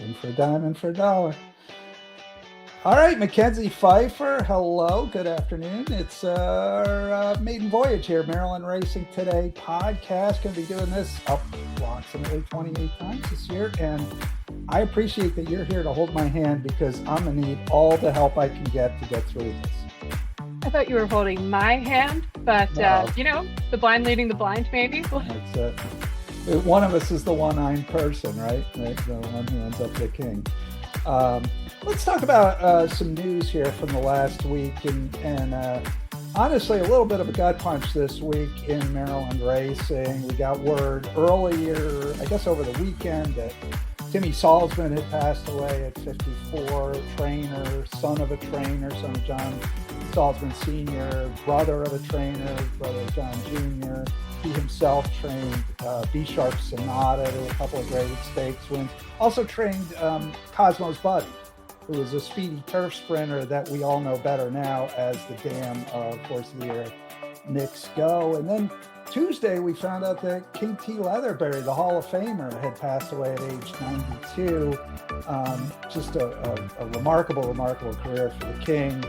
looking for diamond for dollar. All right, Mackenzie Pfeiffer, hello, good afternoon. It's our maiden voyage here, Maryland Racing Today podcast. Going to be doing this approximately 28 times this year, and I appreciate that you're here to hold my hand because I'm going to need all the help I can get to get through this. I thought you were holding my hand, but No. The blind leading the blind, maybe. That's it. One of us is the one-eyed person, right? The one who ends up the king. Let's talk about some news here from the last week, and honestly, a little bit of a gut punch this week in Maryland racing. We got word earlier, I guess over the weekend, that Timmy Salzman had passed away at 54, trainer, son of a trainer, son of John Salzman Sr., brother of a trainer, brother of John Jr. He himself trained B-Sharp Sonata to a couple of graded stakes wins. Also trained Cosmo's Buddy, who is a speedy turf sprinter that we all know better now as the Dam Horse of the Year Knicks Go. And then Tuesday, we found out that King T. Leatherbury, the Hall of Famer, had passed away at age 92. Just a remarkable career for the King,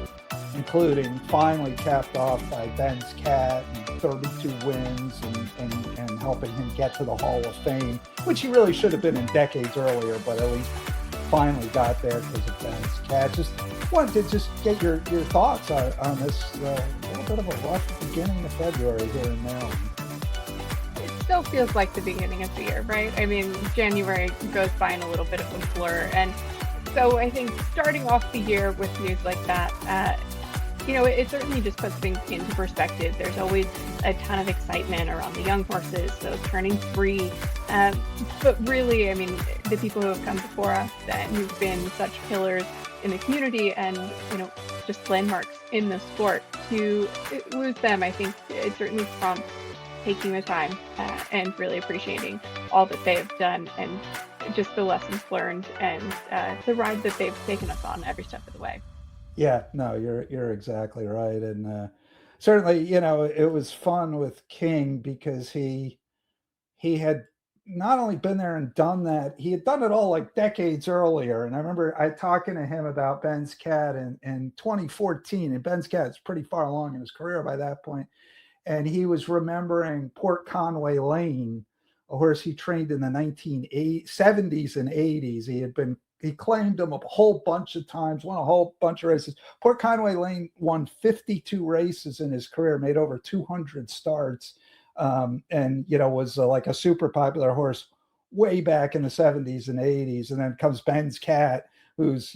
including finally capped off by Ben's Cat and 32 wins and helping him get to the Hall of Fame, which he really should have been in decades earlier, but at least finally got there because of Ben's Cat. Just wanted to just get your thoughts on this little bit of a rough beginning of February here in Maryland. It still feels like the beginning of the year, right? I mean, January goes by in a little bit of a blur. And so I think starting off the year with news like that, it certainly just puts things into perspective. There's always a ton of excitement around the young horses, those turning 3. But really, I mean, the people who have come before us and who've been such pillars in the community and, just landmarks in the sport, to lose them, I think it certainly prompts taking the time and really appreciating all that they have done and just the lessons learned and the ride that they've taken us on every step of the way. Yeah, no, you're exactly right, and certainly, it was fun with King because he had not only been there and done that, he had done it all like decades earlier. And I remember I talking to him about Ben's Cat in 2014, and Ben's Cat is pretty far along in his career by that point, and he was remembering Port Conway Lane, a horse he trained in the 1970s and 80s. He claimed him a whole bunch of times, won a whole bunch of races. Port Conway Lane won 52 races in his career, made over 200 starts, and was like a super popular horse way back in the 70s and 80s. And then comes Ben's Cat, who's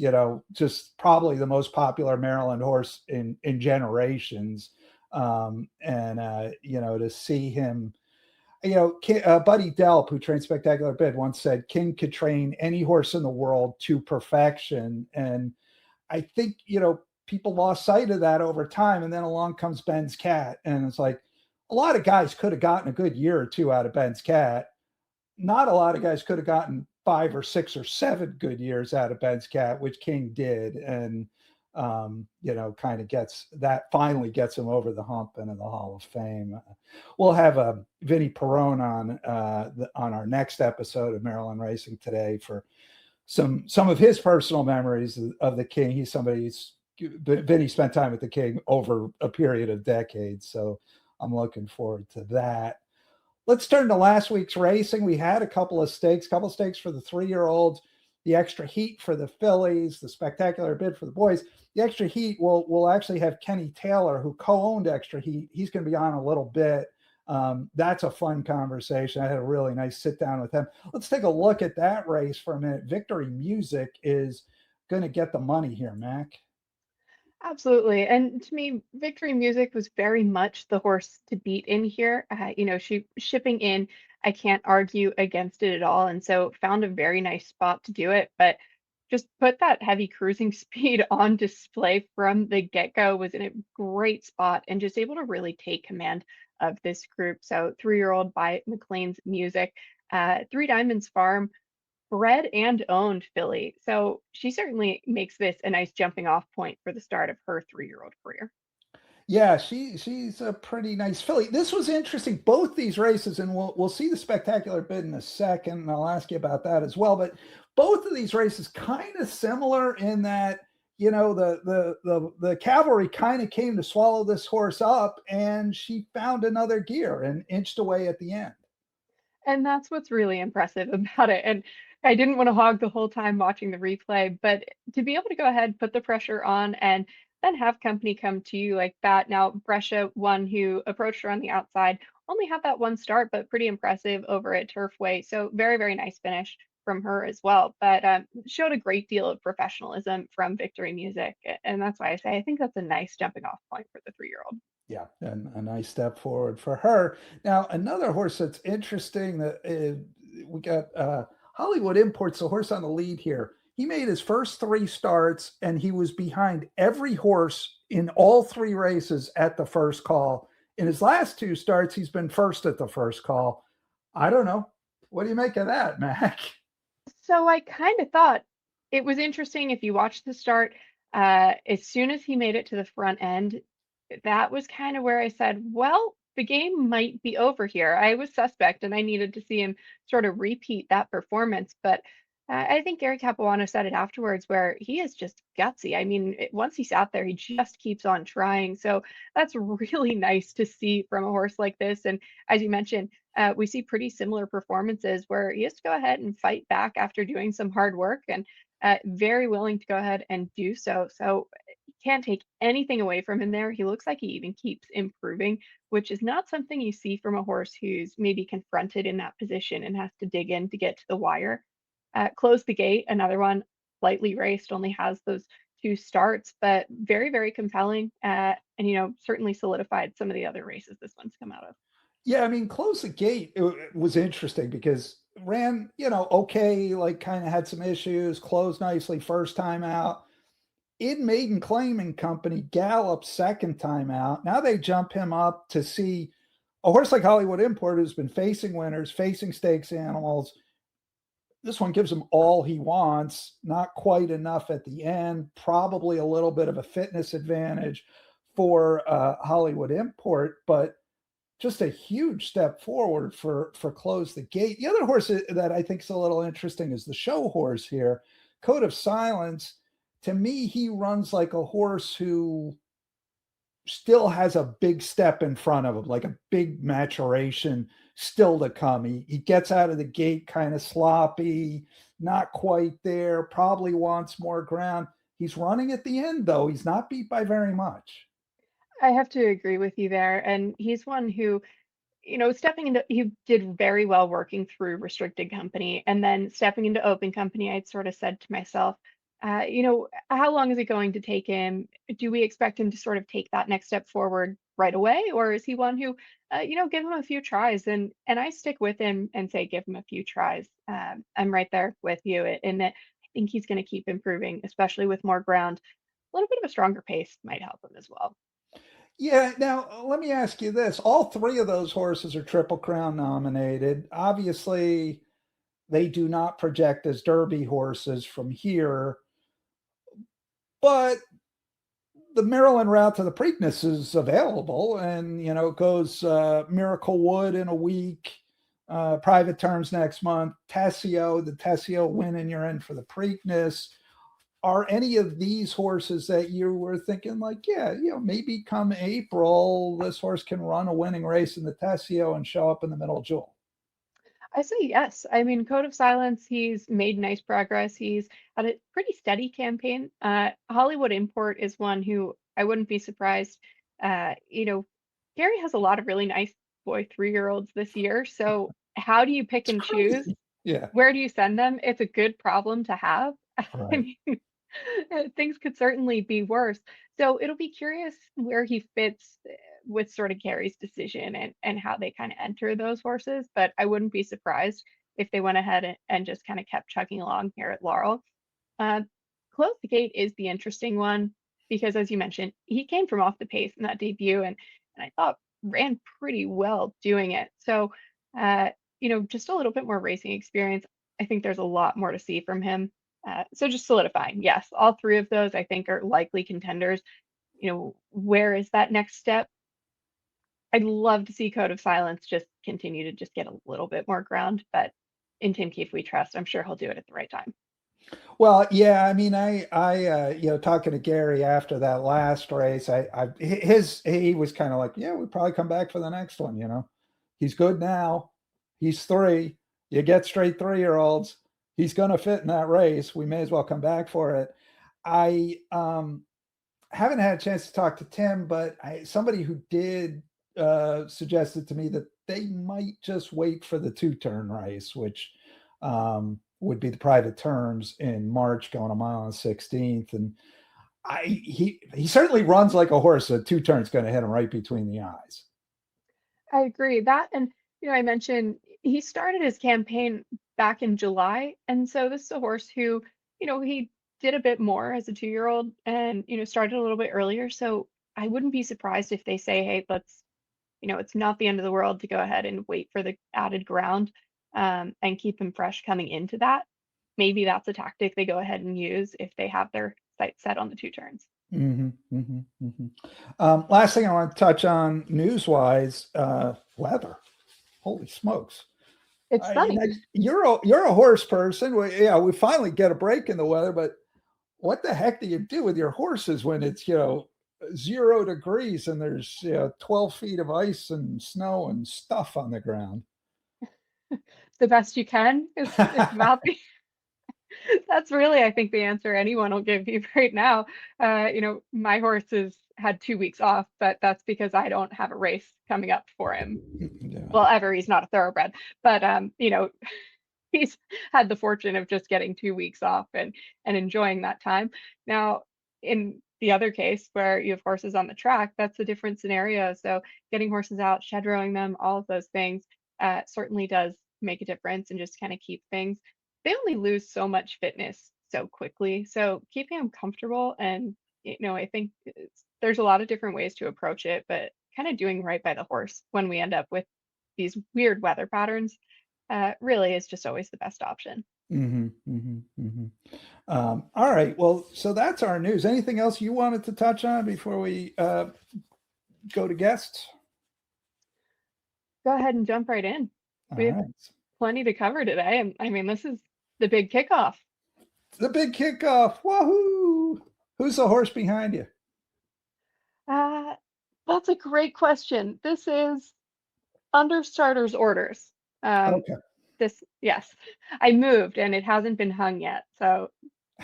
just probably the most popular Maryland horse in generations. To see him. Buddy Delp, who trained Spectacular Bid, once said King could train any horse in the world to perfection. And I think, people lost sight of that over time. And then along comes Ben's Cat. And it's like a lot of guys could have gotten a good year or two out of Ben's Cat. Not a lot of guys could have gotten 5 or 6 or 7 good years out of Ben's Cat, which King did. And, kind of finally gets him over the hump into the Hall of Fame. We'll have Vinny Perrone on our next episode of Maryland Racing Today for some of his personal memories of the King. He's somebody Vinny spent time with the King over a period of decades, so I'm looking forward to that. Let's turn to last week's racing. We had a couple of stakes for the 3-year-olds, the Xtra Heat for the fillies, the Spectacular Bid for the boys. The Xtra Heat will actually have Kenny Taylor, who co-owned Xtra Heat. He's going to be on a little bit. That's a fun conversation. I had a really nice sit down with him. Let's take a look at that race for a minute. Victory Music is going to get the money here, Mac. Absolutely. And to me, Victory Music was very much the horse to beat in here. She shipping in, I can't argue against it at all. And so found a very nice spot to do it. But just put that heavy cruising speed on display from the get-go, was in a great spot and just able to really take command of this group. So 3-year-old by McLean's Music, 3 Diamonds Farm, bred and owned filly. So she certainly makes this a nice jumping off point for the start of her 3-year-old career. Yeah, she's a pretty nice filly. This was interesting. Both these races, and we'll see the spectacular bid in a second, and I'll ask you about that as well. But both of these races kind of similar in that the cavalry kind of came to swallow this horse up, and she found another gear and inched away at the end. And that's what's really impressive about it. And I didn't want to hog the whole time watching the replay, but to be able to go ahead, put the pressure on, and then have company come to you like that. Now, Brescia, one who approached her on the outside, only had that one start, but pretty impressive over at Turfway. So very, very nice finish from her as well. But showed a great deal of professionalism from Victory Music. And that's why I say I think that's a nice jumping off point for the 3-year-old. Yeah, and a nice step forward for her. Now, another horse that's interesting that we got Hollywood Imports, the horse on the lead here. He made his first 3 starts, and he was behind every horse in all 3 races at the first call. In his last 2 starts, he's been first at the first call. I don't know. What do you make of that, Mac? So I kind of thought it was interesting if you watch the start, as soon as he made it to the front end, that was kind of where I said, well, the game might be over here. I was suspect and I needed to see him sort of repeat that performance. But I think Gary Capuano said it afterwards where he is just gutsy. I mean, once he's out there, he just keeps on trying. So that's really nice to see from a horse like this. And as you mentioned, we see pretty similar performances where he has to go ahead and fight back after doing some hard work and very willing to go ahead and do so. So can't take anything away from him there. He looks like he even keeps improving, which is not something you see from a horse who's maybe confronted in that position and has to dig in to get to the wire. Close the Gate, another one, lightly raced, only has those 2 starts, but very, very compelling. And, certainly solidified some of the other races this one's come out of. Yeah, I mean, Close the Gate it was interesting because ran, okay, like kind of had some issues, closed nicely first time out. In Maiden Claiming Company, Gallup second time out. Now they jump him up to see a horse like Hollywood Import who's been facing winners, facing stakes animals. This one gives him all he wants, not quite enough at the end, probably a little bit of a fitness advantage for Hollywood Import, but just a huge step forward for Close the Gate. The other horse that I think is a little interesting is the show horse here, Code of Silence. To me, he runs like a horse who still has a big step in front of him, like a big maturation still to come. He gets out of the gate kind of sloppy, not quite there, probably wants more ground. He's running at the end, though. He's not beat by very much. I have to agree with you there. And he's one who, stepping into, he did very well working through restricted company. And then stepping into open company, I'd sort of said to myself, how long is it going to take him? Do we expect him to sort of take that next step forward right away? Or is he one who, give him a few tries? And I stick with him and say, give him a few tries. I'm right there with you in that I think he's going to keep improving, especially with more ground. A little bit of a stronger pace might help him as well. Yeah, now let me ask you this. All 3 of those horses are Triple Crown nominated. Obviously, they do not project as Derby horses from here, but the Maryland route to the Preakness is available, and it goes Miracle Wood in a week, Private Terms next month, the Tessio win, and you're in for the Preakness. Are any of these horses that you were thinking like, yeah, maybe come April, this horse can run a winning race in the Tessio and show up in the middle jewel? I say yes. I mean, Code of Silence, he's made nice progress. He's had a pretty steady campaign. Hollywood Import is one who I wouldn't be surprised. Gary has a lot of really nice boy 3-year-olds this year. So how do you pick It's and choose? crazy. Yeah, Where do you send them? It's a good problem to have. I right. mean, things could certainly be worse. So it'll be curious where he fits with sort of Gary's decision and how they kind of enter those horses. But I wouldn't be surprised if they went ahead and just kind of kept chugging along here at Laurel. Uh, Close the Gate is the interesting one because, as you mentioned, he came from off the pace in that debut and I thought ran pretty well doing it. So, just a little bit more racing experience. I think there's a lot more to see from him. So just solidifying, yes, all 3 of those I think are likely contenders. where is that next step? I'd love to see Code of Silence just continue to just get a little bit more ground, but in Tim Keefe we trust. I'm sure he'll do it at the right time. Well, yeah, I mean, talking to Gary after that last race, he was kind of like, yeah, we'd probably come back for the next one. He's good now. He's 3. You get straight 3-year-olds. He's going to fit in that race. We may as well come back for it. I haven't had a chance to talk to Tim, but somebody who did suggested to me that they might just wait for the 2-turn race, which would be the private terms in March, going a mile on the 16th. And he certainly runs like a horse. A 2-turn's going to hit him right between the eyes. I agree that, and I mentioned he started his campaign back in July, and so this is a horse who, he did a bit more as a 2-year-old, and started a little bit earlier. So I wouldn't be surprised if they say, hey, let's, it's not the end of the world to go ahead and wait for the added ground. And keep him fresh coming into that. Maybe that's a tactic they go ahead and use if they have their sights set on the 2 turns. Last thing I want to touch on news-wise, weather. Holy smokes! It's sunny. You're a horse person. We finally get a break in the weather, but what the heck do you do with your horses when it's 0 degrees and there's 12 feet of ice and snow and stuff on the ground? The best you can is about the that's really, I think, the answer anyone will give you right now. My horse has had 2 weeks off, but that's because I don't have a race coming up for him. Yeah. Well, ever. He's not a thoroughbred, but he's had the fortune of just getting 2 weeks off and enjoying that time. Now, in the other case where you have horses on the track, that's a different scenario. So getting horses out, shed rowing them, all of those things certainly does make a difference and just kind of keep things. They only lose so much fitness so quickly. So keeping them comfortable, and I think there's a lot of different ways to approach it, but kind of doing right by the horse when we end up with these weird weather patterns really is just always the best option. All right. Well, so that's our news. Anything else you wanted to touch on before we go to guests? Go ahead and jump right in. We have plenty to cover today. I mean, this is the big kickoff. The big kickoff. Wahoo! Who's the horse behind you? That's a great question. This is under starters orders. Okay. Yes, I moved and it hasn't been hung yet. So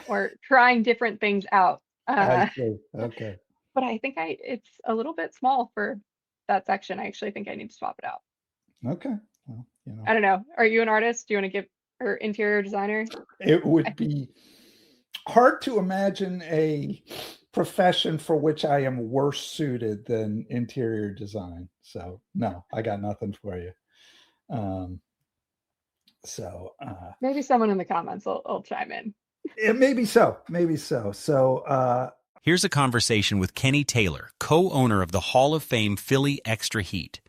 we're trying different things out. I see. Okay. But I think it's a little bit small for that section. I actually think I need to swap it out. Okay. Well, I don't know. Are you an artist? Do you want to give, or interior designer? It would be hard to imagine a profession for which I am worse suited than interior design. So no, I got nothing for you. Maybe someone in the comments will chime in. Maybe so. So here's a conversation with Kenny Taylor, co-owner of the Hall of Fame filly Xtra Heat,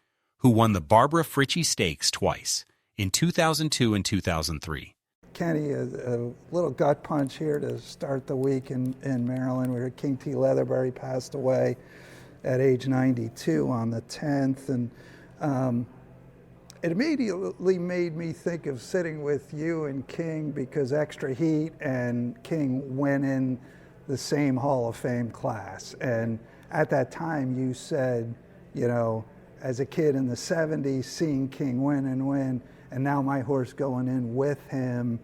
who won the Barbara Fritchie Stakes twice, in 2002 and 2003. Kenny, a little gut punch here to start the week in Maryland. We heard King T. Leatherbury passed away at age 92 on the 10th. And it immediately made me think of sitting with you and King, because Xtra Heat and King went in the same Hall of Fame class. And at that time you said, as a kid in the 70s, seeing King win, and now my horse going in with him,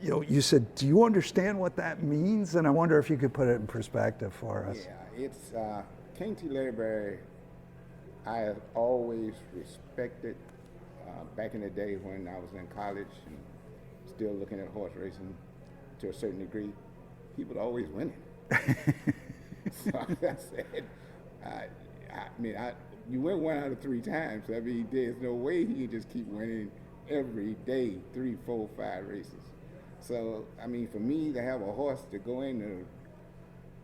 you said, do you understand what that means? And I wonder if you could put it in perspective for us. Yeah, it's King T. Leatherbury, I have always respected. Back in the day when I was in college and still looking at horse racing to a certain degree, he was always winning. So I said, you win 1 out of 3 times. I mean, there's no way he can just keep winning every day, 3, 4, 5 races. So, I mean, for me to have a horse to go in the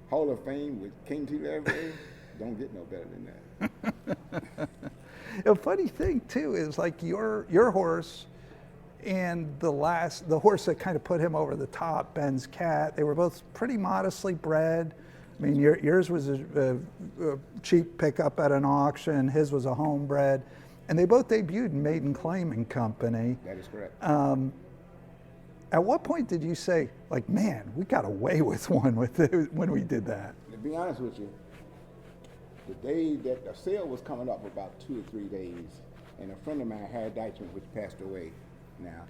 Hall of Fame with King T. Leatherbury, don't get no better than that. A funny thing too is like your horse and the horse that kind of put him over the top, Ben's Cat, they were both pretty modestly bred. I mean, yours was a cheap pickup at an auction. His was a homebred, and they both debuted in Maiden Claiming Company. That is correct. At what point did you say, like, man, we got away with one with it when we did that? To be honest with you, the day that the sale was coming up, about 2 or 3 days, and a friend of mine, Harry Deichman, which passed away now,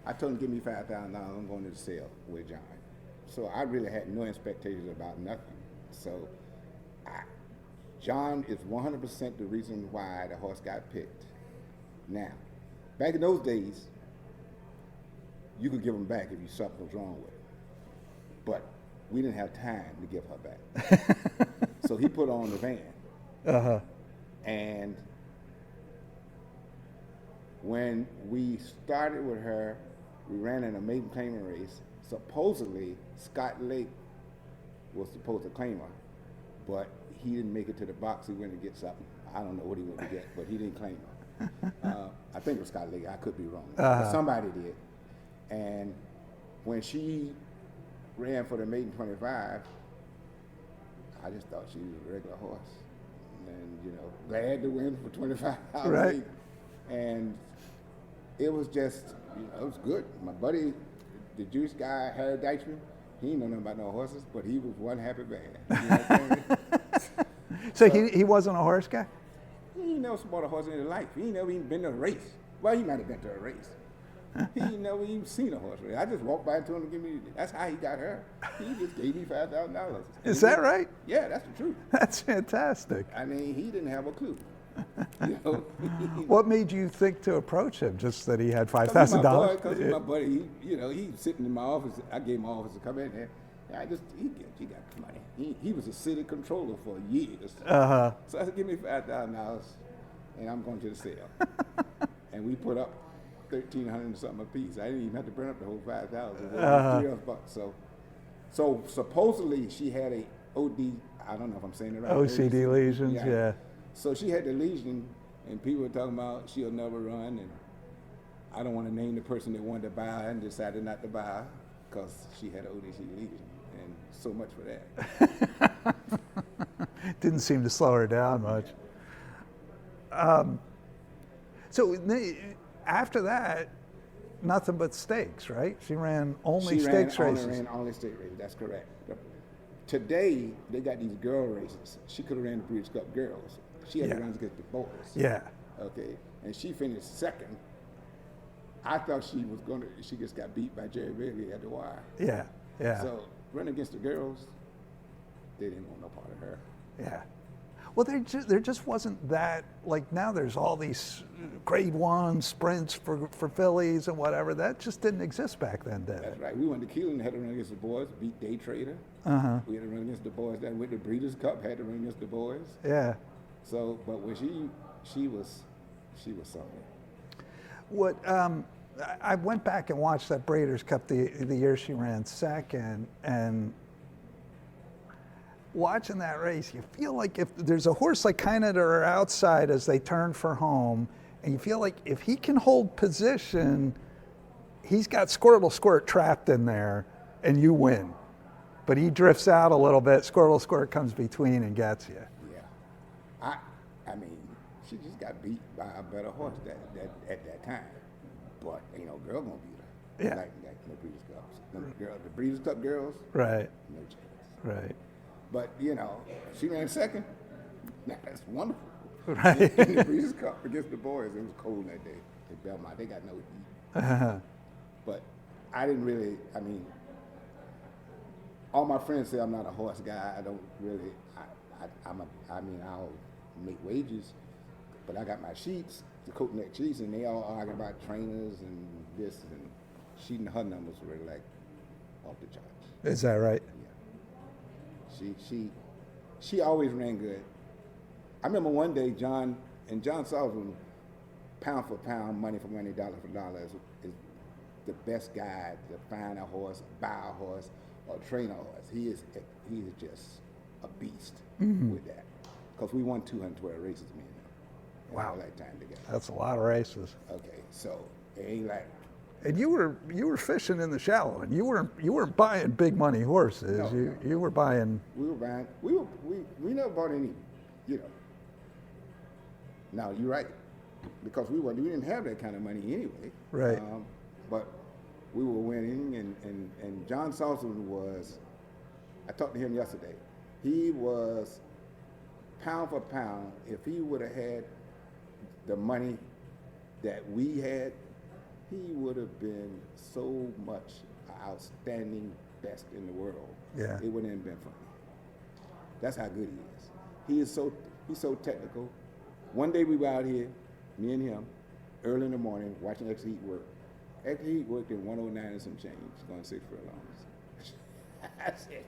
I told him, give me $5,000, I'm going to the sale with John. So I really had no expectations about nothing. So John is 100% the reason why the horse got picked. Now, back in those days, you could give him back if you something was wrong with it. But we didn't have time to give her back. So he put her on the van. Uh-huh. And when we started with her, we ran in a maiden claiming race. Supposedly, Scott Lake was supposed to claim her, but he didn't make it to the box. He went to get something. I don't know what he went to get, but he didn't claim her. I think it was Scott Lake. I could be wrong. But somebody did. And when she ran for the maiden 25, I just thought she was a regular horse. And, you know, glad to win for 25. Right. And it was just, you know, it was good. My buddy, the Jewish guy, Harry Deichman, he didn't know nothing about no horses, but he was one happy man. You know what I'm saying? So he wasn't a horse guy? He never bought a horse in his life. He never even been to a race. Well, he might have been to a race. He never even seen a horse race. I just walked by and told him to give me, that's how he got her. He just gave me $5,000. Is that right? Yeah, that's the truth. That's fantastic. I mean, he didn't have a clue. You know? What made you think to approach him? Just that he had Because $5,000? he's my buddy. You know, he's sitting in my office. I gave him my office to come in there. And he got the money. He was a city controller for years. Uh-huh. So I said, give me $5,000 and I'm going to the sale. And we put up $1,300 and something a piece. I didn't even have to burn up the whole $5,000. So supposedly she had a OD, I don't know if I'm saying it right. OCD lesions, yeah. So she had the lesion, and people were talking about she'll never run, and I don't want to name the person that wanted to buy her and decided not to buy her because she had an ODC lesion, and so much for that. Didn't seem to slow her down much. So after that, nothing but stakes, right? She ran only stakes races. She ran only state races, that's correct. Today, they got these girl races. She could have ran the Breeders' Cup girls. She had to run against the boys. Yeah. Okay. And she finished second. I thought she was going to, she just got beat by Jerry Bailey at the wire. Yeah. Yeah. So running against the girls, they didn't want no part of her. Yeah. Well, there just wasn't that, like now there's all these grade 1 sprints for fillies and whatever. That just didn't exist back then, did it? That's right. We went to Keelan, had to run against the boys, beat Day Trader. Uh-huh. We had to run against the boys that went to Breeders' Cup, had to run against the boys. Yeah. So, but when she was something. What I went back and watched that Breeders' Cup the year she ran second, and watching that race, you feel like if there's a horse like kind of to her outside as they turn for home, and you feel like if he can hold position, he's got Squirtle Squirt trapped in there, and you win. But he drifts out a little bit, Squirtle Squirt comes between and gets you. Yeah. I mean, she just got beat by a better horse at that time. But ain't no girl gonna beat her. Yeah. Like the Breeders' Cups. The Breeders' Cup girls, Right. no chance. Right. But, you know, she ran second. That's wonderful. Right. In the Breeders' Cup against the boys, it was cold that day at Belmont. They got no heat. Uh-huh. But I didn't really, I mean, all my friends say I'm not a horse guy. I don't really, I'll make wages, but I got my sheets, the coat neck sheets, and they all argue about trainers and this, and she and her numbers were like off the charts. Is that right? She always ran good. I remember one day John Sullivan, pound for pound, money for money, dollar for dollar, is the best guy to find a horse, buy a horse, or train a horse. He is just a beast with that. Because we won 212 races, me and him. Wow. All that time together. That's a lot of races. Okay, so it ain't like And you were fishing in the shallow, and you weren't buying big money horses. No. You were buying. We never bought any, you know. Now you're right, because we didn't have that kind of money anyway. Right. But we were winning, and John Salson was. I talked to him yesterday. He was pound for pound. If he would have had the money that we had, he would have been so much outstanding best in the world. Yeah. It wouldn't have been funny. That's how good he is. He's so technical. One day we were out here, me and him, early in the morning, watching Xtra Heat work. Xtra Heat worked in 109 and some change, going 6 furlongs. I said,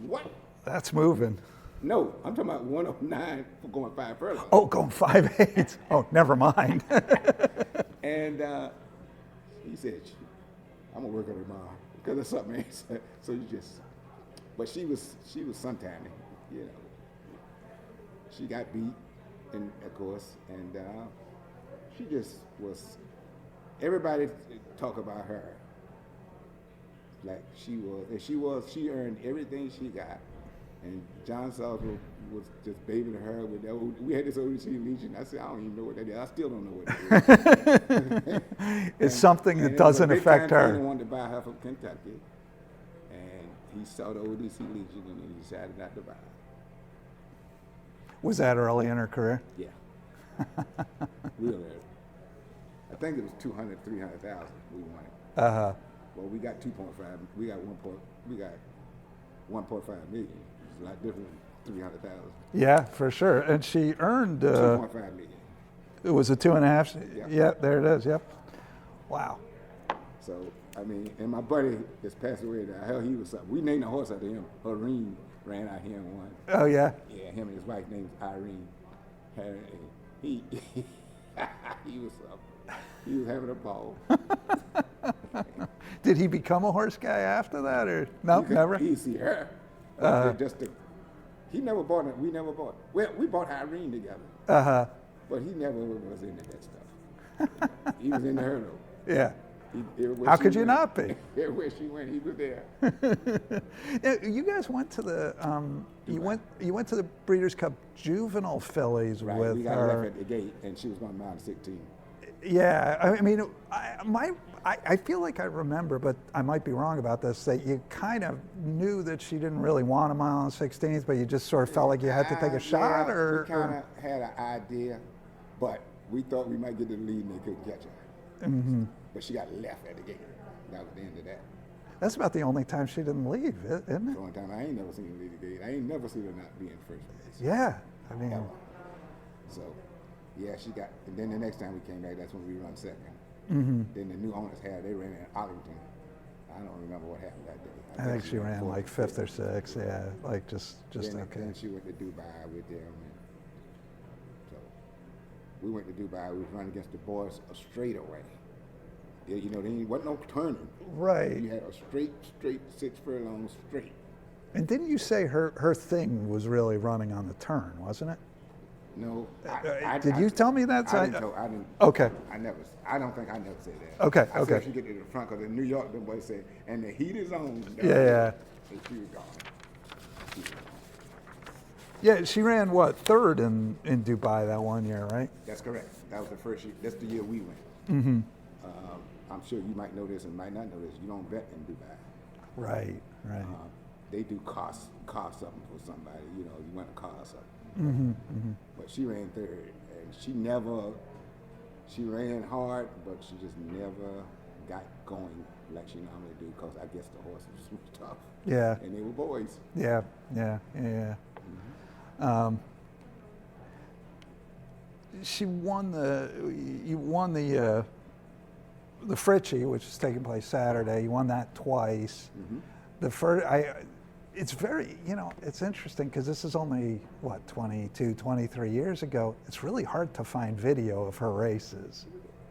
what? That's moving. No, I'm talking about 109 for going 5 furlongs. Oh, going 5/8. Oh, never mind. And he said, I'm gonna work on it tomorrow because there's something else. So you just, but she was sometime, you know. She got beat, and of course, and she just was. Everybody talk about her like she was, and she earned everything she got. And John Salter was just babying her with that. We had this ODC Legion. I said, I don't even know what that is. I still don't know what it is. It's something that doesn't affect her. He wanted to buy her from Kentucky, and he saw the ODC Legion, and he decided not to buy it. Was that early in her career? Yeah. Real early. I think it was 200, 300,000 we wanted. Uh-huh. Well, we got 2.5. We got 1.5 million. It's a lot different than 300,000. Yeah, for sure. And she earned 2.5 million. It was a 2.5. Yep. Yeah, there it is. Yep. Wow. So I mean, and my buddy that's passed away now. Hell, he was something. We named the horse after him. Irene ran out here and won. Oh yeah. Yeah, him and his wife named Irene. He was something. He was having a ball. Did he become a horse guy after that, or no? Never. He see her. He never bought it. We never bought it. Well, we bought Irene together. Uh huh. But he never was into that stuff. He was into her though. Yeah. How could you not be? Everywhere she went, he was there. Yeah, you guys went to the you went to the Breeders' Cup juvenile fillies Right. with We got her. left at the gate, and she was going to mount a 16. Yeah, I mean, I feel like I remember, but I might be wrong about this, that you kind of knew that she didn't really want a mile on 16th, but you just sort of felt like you had to take a shot, or? We kind of had an idea, but we thought we might get to the lead and they couldn't catch her. Mm-hmm. But she got left at the gate. That was the end of that. That's about the only time she didn't leave, isn't it? The only time I ain't never seen her leave the gate. I ain't never seen her not be in first place. Yeah, I mean. Ever. So, yeah, she got, and then the next time we came back, that's when we run second. Mm-hmm. Then the new owners they ran in Arlington. I don't remember what happened that day. I think she ran like 5th or 6th, yeah, like just then, okay. Then she went to Dubai with them. And so we went to Dubai. We was running against the boys a straightaway. Yeah, you know, there wasn't no turning. Right. You had a straight 6 furlongs straight. And didn't you say her thing was really running on the turn, wasn't it? No. Did you tell me that? I didn't. Okay. I don't think I never said that. Okay. I Okay. said she get to the front because in New York, the boys said, and the heat is on. Yeah. And she was gone. Yeah, she ran what, 3rd in Dubai that one year, right? That's correct. That was the first year. That's the year we went. Mm-hmm. I'm sure you might know this and might not know this. You don't bet in Dubai. Right. They do cost something for somebody. You know, you want to cost something. Mm-hmm. Mm-hmm. But she ran 3rd, and she ran hard, but she just never got going like she normally do because I guess the horses were tough. Yeah. And they were boys. Yeah. Mm-hmm. She won the Fritchie, which is taking place Saturday. You won that twice. Mm-hmm. The first, it's very, it's interesting because this is only, 22, 23 years ago. It's really hard to find video of her races.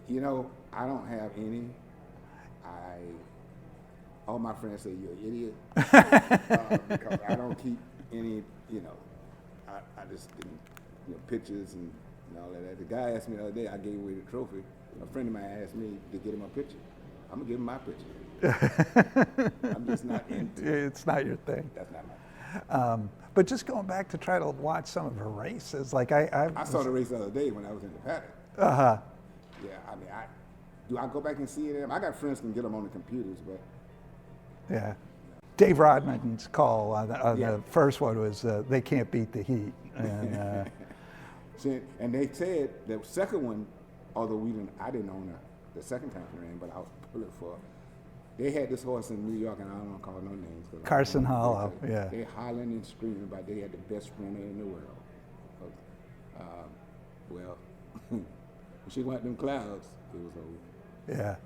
You know, I don't have any. All my friends say you're an idiot because I don't keep any, I just didn't, pictures and all of that. The guy asked me the other day, I gave away the trophy. A friend of mine asked me to get him a picture. I'm gonna give him my picture. I'm just not into it. It's not your thing. That's not my thing. But just going back to try to watch some of her races, like I saw the race the other day when I was in the paddock. Uh-huh. Yeah, I mean, do I go back and see it? I got friends can get them on the computers, but Yeah. Dave Rodman's call on Yeah. the first one was they can't beat the Heat. And, see, and they said the second one, although I didn't own the second time she ran, but I was pulling for. They had this horse in New York, and I don't want to call no names. Carson Hollow, yeah. They hollering and screaming about they had the best sprinter in the world. Well, when she went them clouds, it was over. yeah.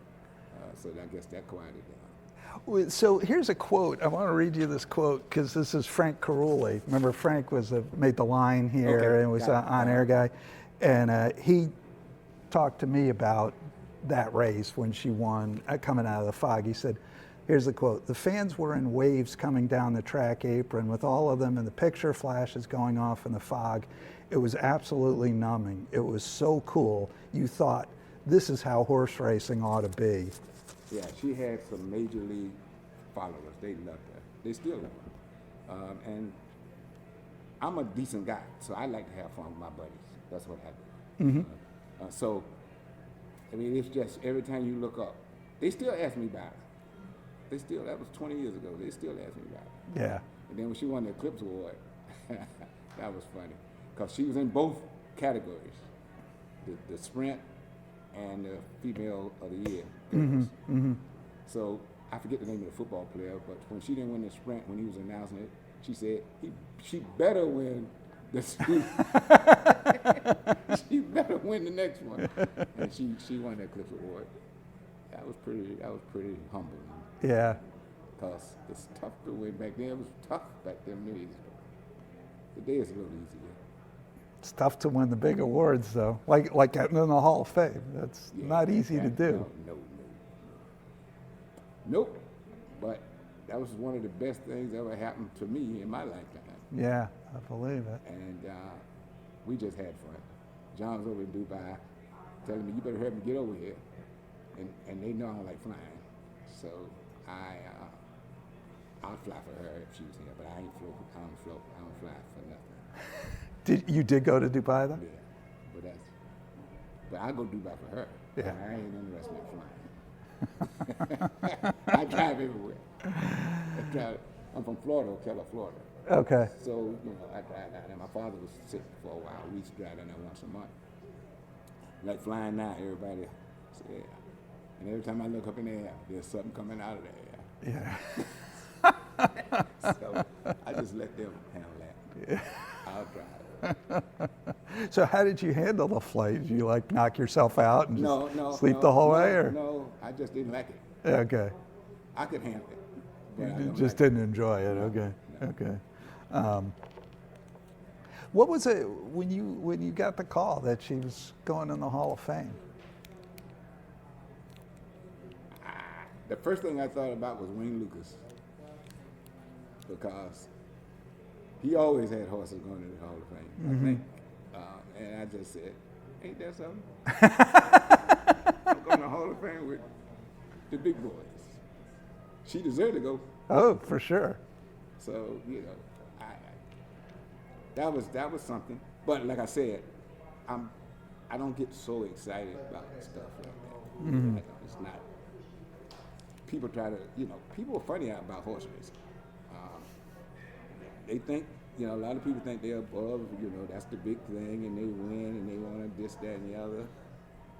So I guess that quieted down. So here's a quote. I want to read you this quote because this is Frank Carulli. Remember, Frank made the line here Okay, and was got an it. on-air guy. And he talked to me about that race when she won coming out of the fog. He said, here's the quote, "The fans were in waves coming down the track apron with all of them and the picture flashes going off in the fog. It was absolutely numbing. It was so cool. You thought, this is how horse racing ought to be." Yeah, she had some major league followers. They loved her. They still love her. And I'm a decent guy, so I like to have fun with my buddies. That's what I do. So, I mean, it's just every time you look up, they still ask me about it. That was 20 years ago. They still ask me about it. Yeah. And then when she won the Eclipse Award, that was funny. Because she was in both categories, the sprint and the female of the year. So I forget the name of the football player, but when she didn't win the sprint, when he was announcing it, she said she better win the sprint. She better win the next one, and she won the Eclipse Award. That was pretty humbling. Yeah. Because it's tough to win back then. It was tough back then days. Today it's a little easier. It's tough to win the big awards, though. Like getting in the Hall of Fame. That's not easy to do. Nope. But that was one of the best things that ever happened to me in my lifetime. Yeah, I believe it. And we just had fun. John was over in Dubai telling me, you better help me get over here. And they know I don't like flying. So I'll fly for her if she was here, but I don't fly for nothing. You did go to Dubai then? Yeah, but I go to Dubai for her. Yeah. I ain't interested in flying. I drive everywhere. I'm from Florida, Ocala, Florida. Okay. So, I drive down there. My father was sick for a while. We used to drive down there once a month. Like flying now, everybody said, and every time I look up in the air, there's something coming out of the air. Yeah. So I just let them handle that. Yeah. I'll drive. So how did you handle the flight? Did you knock yourself out and just sleep the whole way? Or? No, I just didn't like it. Okay. I could handle it. But I You don't just like didn't enjoy it. Okay. No. Okay. What was it when you got the call that she was going in the Hall of Fame? The first thing I thought about was Wayne Lucas, because he always had horses going to the Hall of Fame, I think. And I just said, ain't that something? I'm going to the Hall of Fame with the big boys. She deserved to go. Oh, for sure. So, that was something. But like I said, I don't get so excited about stuff like that. It's not. People try to, people are funny about horse racing. They think, a lot of people think they're above, that's the big thing, and they win, and they want to this, that, and the other.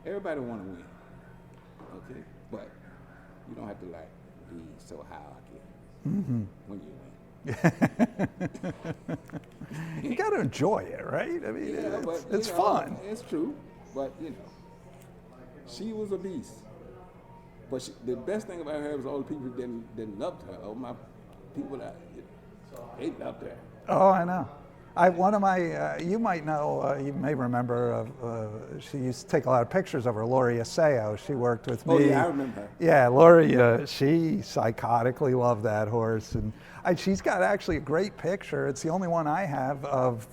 Everybody want to win, okay? But you don't have to, be so high when you win. You got to enjoy it, right? I mean, it's fun. It's true, but, she was a beast. But the best thing about her was all the people that loved her. All my people they loved her. Oh, I know. One of my, you might know, you may remember, she used to take a lot of pictures of her, Lori Aseo. She worked with me. Oh, yeah, I remember her. Yeah, Lori, she psychotically loved that horse. And she's got actually a great picture. It's the only one I have of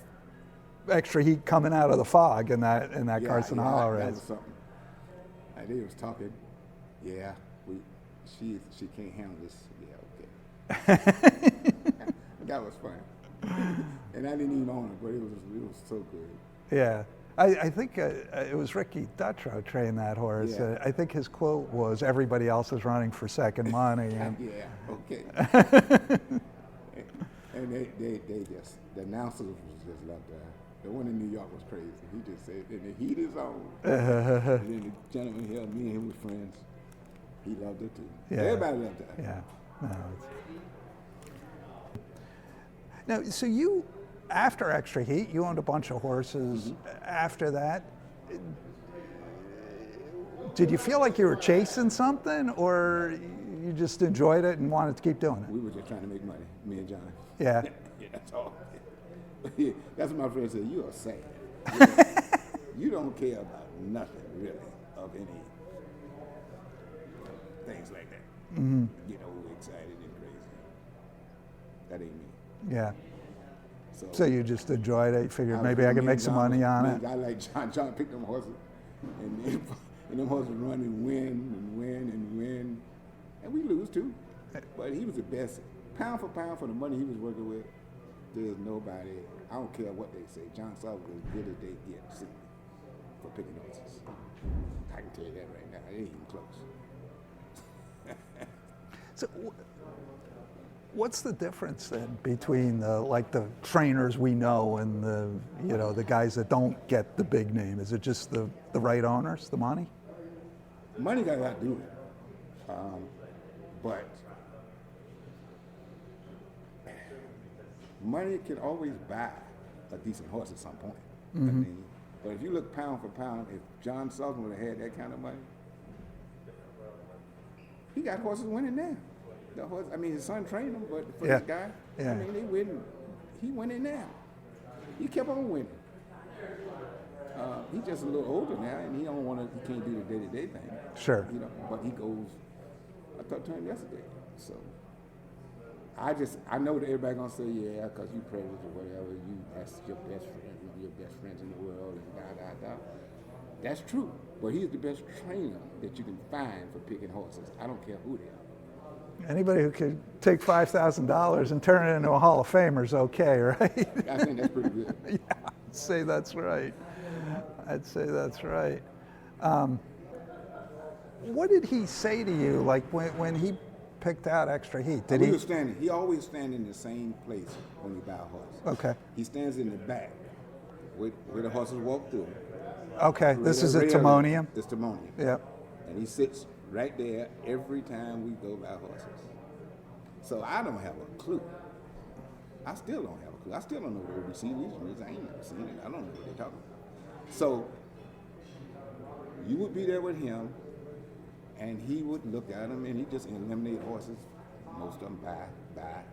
Xtra Heat coming out of the fog in that Carson Hollow race. That was something. They was talking. Yeah, she can't handle this. Yeah, okay. That was funny. And I didn't even own it, but it was so good. Yeah. I think it was Ricky Dutrow trained that horse. Yeah. I think his quote was, "Everybody else is running for second money." And Yeah, okay. And they just, the announcers just loved that. The one in New York was crazy. He just said, and the heat is on. And then the gentleman here, me and him were friends. He loved it too. Yeah. Everybody loved that. Yeah. No, now, so you, after Xtra Heat, you owned a bunch of horses. After that, did you feel like you were chasing something, or you just enjoyed it and wanted to keep doing it? We were just trying to make money, me and John. Yeah. Yeah, that's all. Yeah, that's what my friend said. You are sad. You don't care about nothing really of any things like that. Mm-hmm. You know, excited and crazy. That ain't me. Yeah. So you just enjoyed it. You figured maybe I could make some money on it. I like John. John picked them horses, and them horses run and win and win and win, and we lose too. But he was the best, pound for the money he was working with. There's nobody. I don't care what they say. John Salt was as good as they get to see for picking horses. I can tell you that right now. It ain't even close. So, what's the difference then between the trainers we know and the guys that don't get the big name? Is it just the right owners, the money? Money got a lot to do with it, but money can always buy a decent horse at some point. Mm-hmm. I mean, but if you look pound for pound, if John Sullivan would have had that kind of money, he got horses winning now. The horse, I mean, his son trained him, but for this guy, I mean, they win. He winning now. He kept on winning. He's just a little older now, and he can't do the day-to-day thing. Sure. You know, but he goes. I talked to him yesterday, so I know that everybody gonna say, yeah, because you predators or whatever, that's your best friend, one of your best friends in the world, and da. That's true, but he's the best trainer that you can find for picking horses. I don't care who they are. Anybody who could take $5,000 and turn it into a Hall of Famer is okay, right? I think that's pretty good. Yeah, I'd say that's right. What did he say to you, like when he picked out Xtra Heat? He always stands in the same place when he buy a horse. Okay. He stands in the back where the horses walk through. Okay, this is a Timonium? It's Timonium. Yep. And he sits right there every time we go buy horses. So I don't have a clue. I still don't have a clue. I still don't know what OBC is. I ain't never seen it. I don't know what they're talking about. So you would be there with him, and he would look at them, and he just eliminate horses. Most of them buy.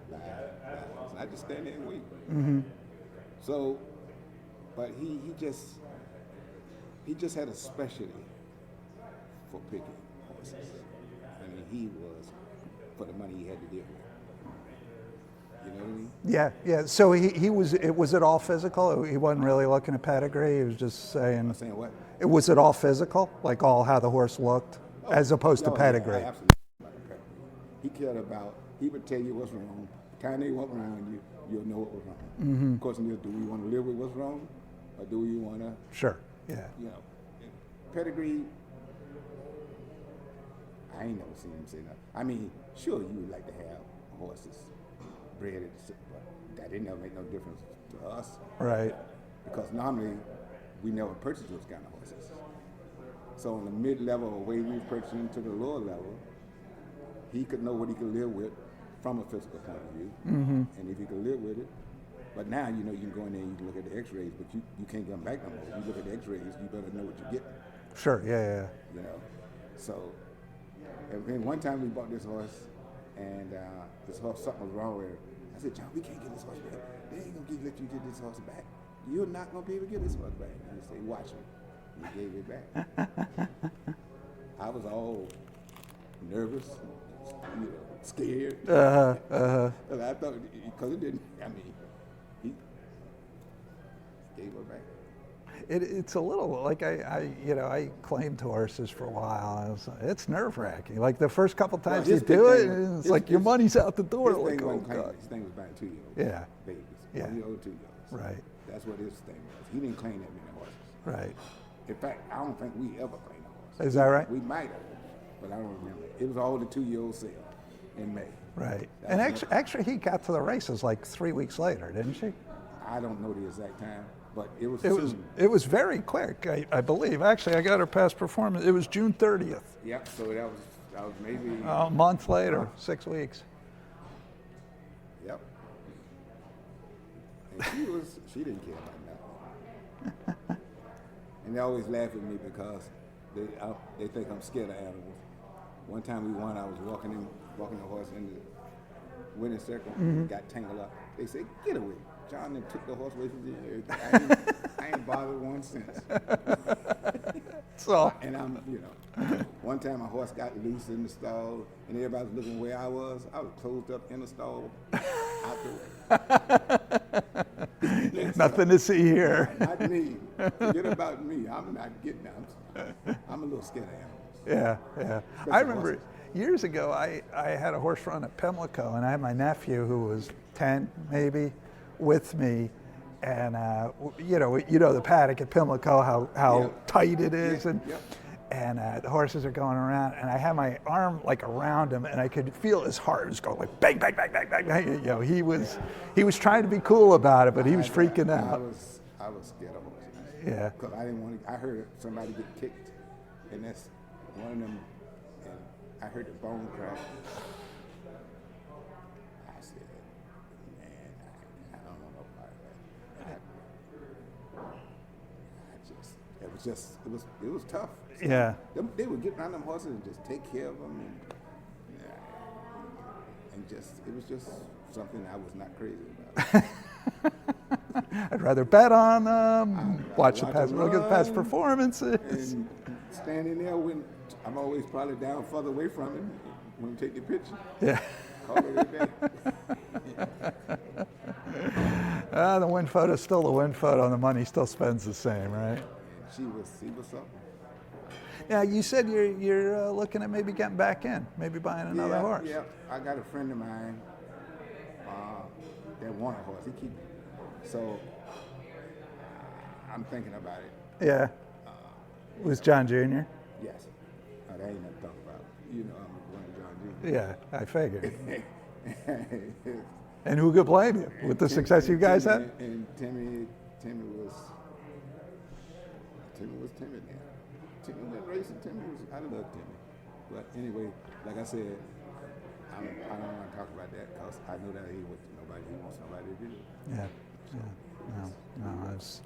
So I just stand there and wait. Mm-hmm. So, but he just had a specialty for picking horses. I mean, he was for the money he had to deal with. You know what I mean? Yeah. So was it all physical? He wasn't really looking at pedigree. He was just saying. Saying what? Was it all physical, like all how the horse looked, as opposed to pedigree? Yeah, absolutely. He cared about. He would tell you what's wrong. The time they walk around you, you'll know what was wrong. Mm-hmm. The question is, do we want to live with what's wrong, or do we want to? Sure. Yeah. You know, pedigree. I ain't never seen him say that. I mean, sure, you would like to have horses bred at the, but that didn't ever make no difference to us. Right. Because normally we never purchase those kind of horses. So in the mid-level, away we were purchasing to the lower level, he could know what he could live with from a physical point of view, and if he could live with it. But now, you know, you can go in there and you can look at the X-rays, but you can't get them back no more. You look at the X-rays, you better know what you get. Sure. Yeah. You know, so and one time we bought this horse, and this horse, something was wrong with her. I said, John, we can't get this horse back. They ain't gonna let you get this horse back. You're not gonna be able to get this horse back. And he said, watch me. And he gave it back. I was all nervous, you know, scared. And I thought, because it didn't, I mean, he gave her back. it's a little like I claimed horses for a while. It's nerve-wracking. Like the first couple times you do it, it's like your money's out the door. His Like, thing oh wasn't claiming. God. His thing was buying 2-year-olds. Yeah. Babies. Yeah. 1-year-old, 2-year-olds. Right. That's what his thing was. He didn't claim that many horses. Right. In fact, I don't think we ever claimed a horse. Is that right? We might have, but I don't remember. It was all the 2-year-old sale in May. Right. That And was Xtra Heat got to the races like 3 weeks later, didn't she? I don't know the exact time, but it was It soon. was very quick, I believe. Actually, I got her past performance. It was June 30th. Yep. So that was maybe. A month later, 6 weeks. Yep. And she didn't care about nothing. And they always laugh at me because they think I'm scared of animals. One time we won, I was walking the horse in the winning circle, got tangled up. They said, "Get away." John then took the horse away from me and everything. I ain't bothered one since. So. And one time a horse got loose in the stall and everybody was looking where I was closed up in the stall, out the way. Nothing to see here. Not me. Forget about me. I'm not getting out. I'm a little scared of animals. Yeah. Especially I remember horses. years ago, I had a horse run at Pimlico, and I had my nephew who was 10 maybe with me. And you know the paddock at Pimlico, how Yeah. tight it is, Yeah. and Yep. and the horses are going around, and I had my arm like around him, and I could feel his heart was going like bang, bang, bang, bang, bang, bang. You know, he was trying to be cool about it, but he was freaking I out. was scared of horses. Yeah. Because I didn't want to. I heard somebody get kicked, and that's one of them. And I heard the bone crack. I said, "Man, I don't know about that." It was tough. Yeah. They would get around them horses and just take care of them, and it was just something I was not crazy about. I'd rather bet on them, watch rather the past, look at the past run performances. And standing there when I'm always probably down further away from him when we take the picture. Yeah. Call it a day. The win photo's still the win photo, and the money still spends the same, right? She was something. Yeah, you said you're looking at maybe getting back in, maybe buying another horse. Yeah, I got a friend of mine that want a horse. So I'm thinking about it. Yeah. Was John Jr.? Yes. That ain't nothing to talk about. You know I'm going to John Jr. Yeah, I figured. And who could blame you with the success you guys had? And Timmy was timid now. Timmy was racing. I love Timmy. But anyway, like I said, I don't want to talk about that because I know that he wants somebody to do it. Yeah. No. I was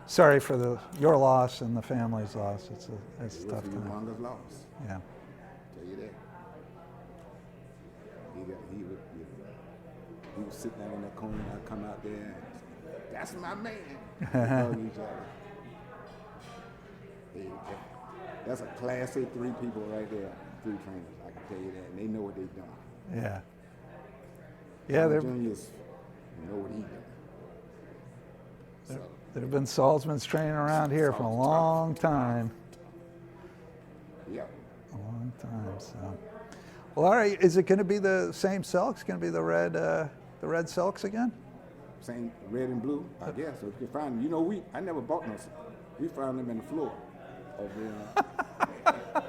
sorry for your loss and the family's loss. It's It was tough a time. humongous loss. Yeah. Tell you that. He would sit down in that corner and I'd come out there and that's my man. We call each other. That's a class A 3 people right there, 3 trainers, I can tell you that. And they know what they've done. Yeah. Yeah, there Juniors know what he's done. So, have been Salzman's training around here for a long time. yeah. A long time, so. Well, all right, is it going to be the same silks? Going to be the red silks again? Same red and blue, I guess. So if you can find them. You know, I never bought no. We found them in the floor over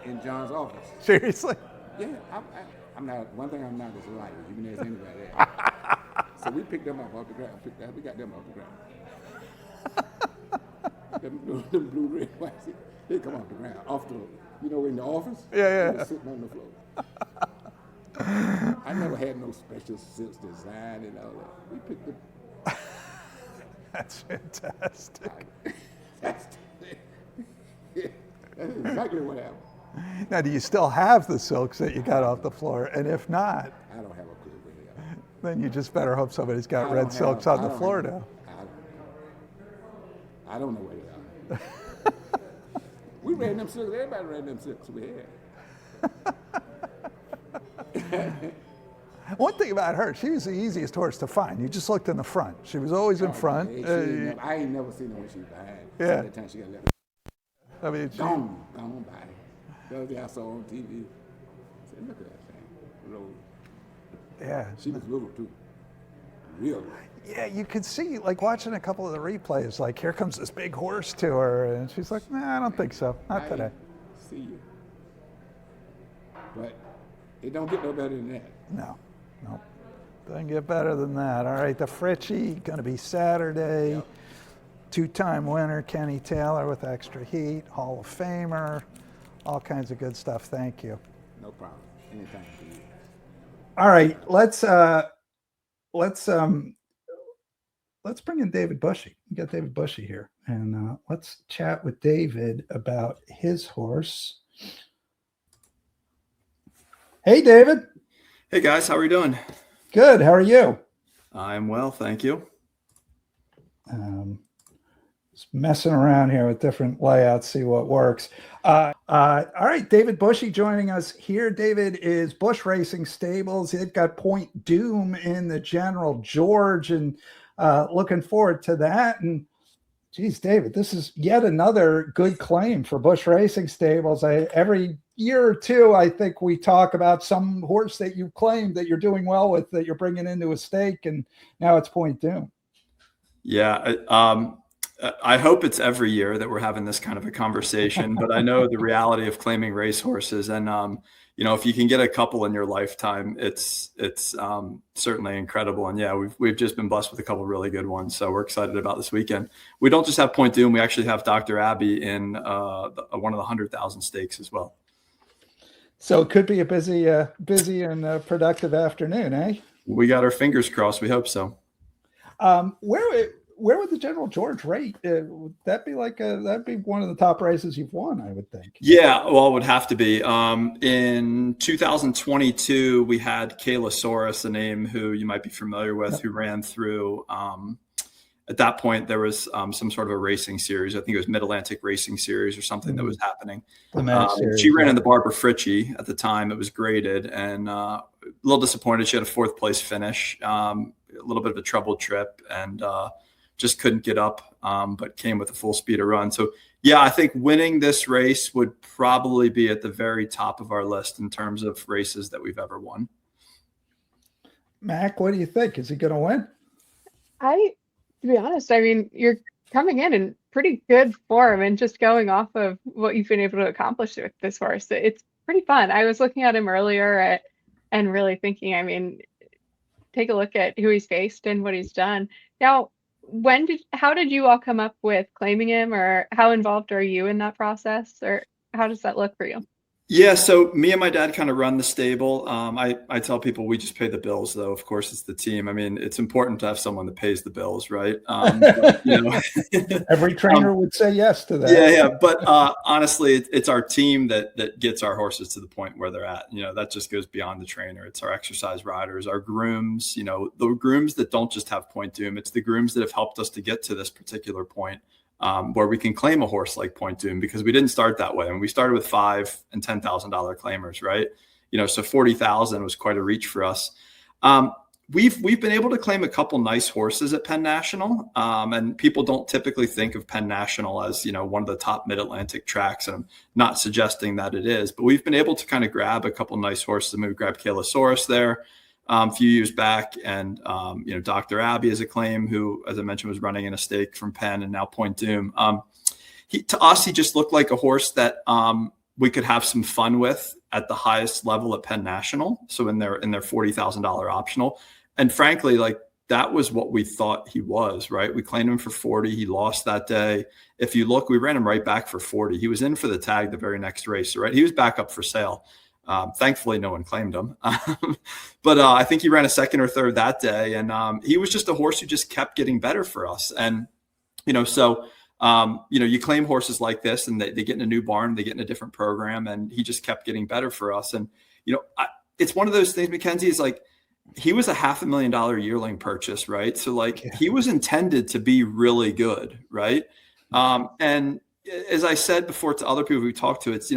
in John's office. Seriously? Yeah, I'm not. One thing I'm not is a liar. You can ask anybody that. So we picked them up off the ground. We got them off the ground. them blue, red, white. They come off the ground, in the office. Yeah. They were sitting on the floor. I never had no special silks design and all that. We picked them. That's fantastic. That's exactly what happened. Now, do you still have the silks that you got off the floor? And if not, I don't have a clue where they are. then you just better hope somebody's got I red don't silks have- on I the don't floor have- now. I don't know where they are. We ran them silks. Everybody ran them silks we had. One thing about her, she was the easiest horse to find. You just looked in the front. She was always in front. I ain't never seen her when she was behind. Yeah. That time she got left. I mean, Gone by. The other day I saw on TV. I said, look at that thing. Little. yeah. She was little too. Real little. Yeah, you could see, like, watching a couple of the replays, like, here comes this big horse to her, and she's like, nah, I don't think so. Not today. See you. But it don't get no better than that. No. Doesn't get better than that. All right, the Fritchie, going to be Saturday. Yep. Two-time winner, Kenny Taylor with Xtra Heat, Hall of Famer, all kinds of good stuff. Thank you. No problem. Anytime for you. All right, let's bring in David Bushey. We got David Bushey here, and let's chat with David about his horse. Hey, David. Hey guys, how are you doing? Good. How are you? I'm well, thank you. Just messing around here with different layouts, see what works. All right, David Bushey joining us here. David is Bush Racing Stables. They've got Point Dume in the General George, and looking forward to that. And geez, David, this is yet another good claim for Bush Racing Stables. Every year or two, I think we talk about some horse that you claimed that you're doing well with, that you're bringing into a stake, and now it's Point Dume. Yeah, I hope it's every year that we're having this kind of a conversation, but I know the reality of claiming racehorses, and if you can get a couple in your lifetime, it's certainly incredible. And yeah, we've just been blessed with a couple really good ones, so we're excited about this weekend. We don't just have Point Dume; we actually have Dr. Abbey in one of the 100,000 stakes as well. So it could be a busy and productive afternoon, eh? We got our fingers crossed. We hope so. Where would the General George rate? Would that be that'd be one of the top races you've won, I would think. Yeah, well, it would have to be. In 2022, we had Kaylasaurus, a name who you might be familiar with, who ran through. At that point, there was some sort of a racing series. I think it was Mid-Atlantic Racing Series or something that was happening. She ran in the Barbara Fritchie at the time. It was graded, and a little disappointed. She had a 4th place finish, a little bit of a troubled trip, and just couldn't get up, but came with a full speed of run. So yeah, I think winning this race would probably be at the very top of our list in terms of races that we've ever won. Mac, what do you think? Is he going to win? To be honest, I mean, you're coming in pretty good form, and just going off of what you've been able to accomplish with this horse, it's pretty fun. I was looking at him earlier and really thinking, I mean, take a look at who he's faced and what he's done. Now, how did you all come up with claiming him, or how involved are you in that process, or how does that look for you? Yeah, so me and my dad kind of run the stable. I tell people we just pay the bills, though. Of course, it's the team. I mean, it's important to have someone that pays the bills, right? But, every trainer would say yes to that. Yeah. But honestly, it's our team that gets our horses to the point where they're at. That just goes beyond the trainer. It's our exercise riders, our grooms. The grooms that don't just have Point Dume. It's the grooms that have helped us to get to this particular point. Where we can claim a horse like Point Dume, because we didn't start that way. And we started with $5,000 and $10,000 claimers, right? So 40,000 was quite a reach for us. We've been able to claim a couple nice horses at Penn National, and people don't typically think of Penn National as one of the top Mid-Atlantic tracks, and I'm not suggesting that it is, but we've been able to kind of grab a couple nice horses. We grabbed Kaylasaurus there a few years back, and Dr. Abbey is a claim who, as I mentioned, was running in a stake from Penn, and now Point Dume. To us, he just looked like a horse that we could have some fun with at the highest level at Penn National, so in their $40,000 optional. And frankly, that was what we thought he was, right? We claimed him for 40. He lost that day. If you look, we ran him right back for 40. He was in for the tag the very next race, right? He was back up for sale. Thankfully, no one claimed him. But I think he ran a 2nd or 3rd that day. And he was just a horse who just kept getting better for us. And, you claim horses like this, and they get in a new barn, they get in a different program, and he just kept getting better for us. And, it's one of those things, Mackenzie, is he was a $500,000 yearling purchase, right? So he was intended to be really good, right? And as I said before to other people we talked to, it's,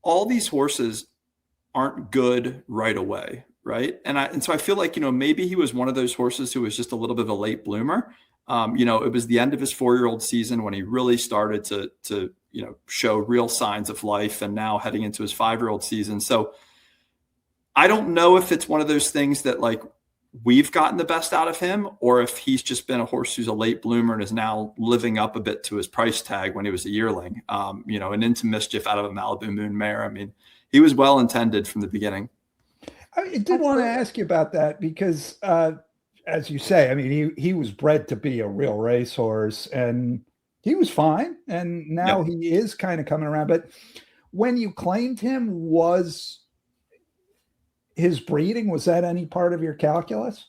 all these horses aren't good right away, right? And so I feel like, maybe he was one of those horses who was just a little bit of a late bloomer. It was the end of his 4-year-old season when he really started to show real signs of life, and now heading into his 5-year-old season. So I don't know if it's one of those things that like we've gotten the best out of him, or if he's just been a horse who's a late bloomer and is now living up a bit to his price tag when he was a yearling, and into mischief out of a Malibu Moon mare. I mean, he was well intended from the beginning. I did want to ask you about that because, as you say, I mean, he was bred to be a real racehorse, and he was fine. And now he is kind of coming around. But when you claimed him, was his breeding, was that any part of your calculus?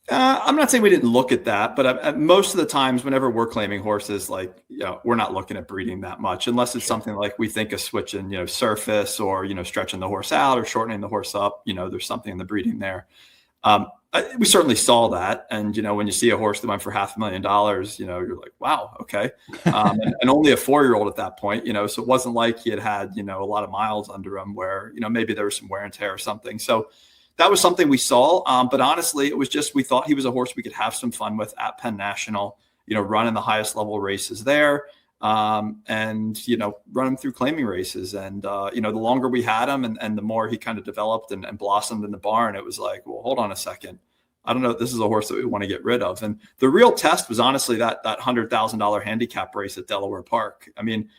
I'm not saying we didn't look at that, but most of the times whenever we're claiming horses, like, we're not looking at breeding that much, unless it's something like we think of switching, surface, or, stretching the horse out or shortening the horse up. There's something in the breeding there. We certainly saw that. And, when you see a horse that went for $500,000, you're like, wow, okay. And only a 4-year-old at that point, so it wasn't like he had, a lot of miles under him where, maybe there was some wear and tear or something. So that was something we saw. But honestly, it was just, we thought he was a horse we could have some fun with at Penn National, run in the highest level races there, and, run him through claiming races. And, the longer we had him and the more he kind of developed and blossomed in the barn, it was like, well, hold on a second. I don't know if this is a horse that we want to get rid of. And the real test was honestly that $100,000 handicap race at Delaware Park. I mean,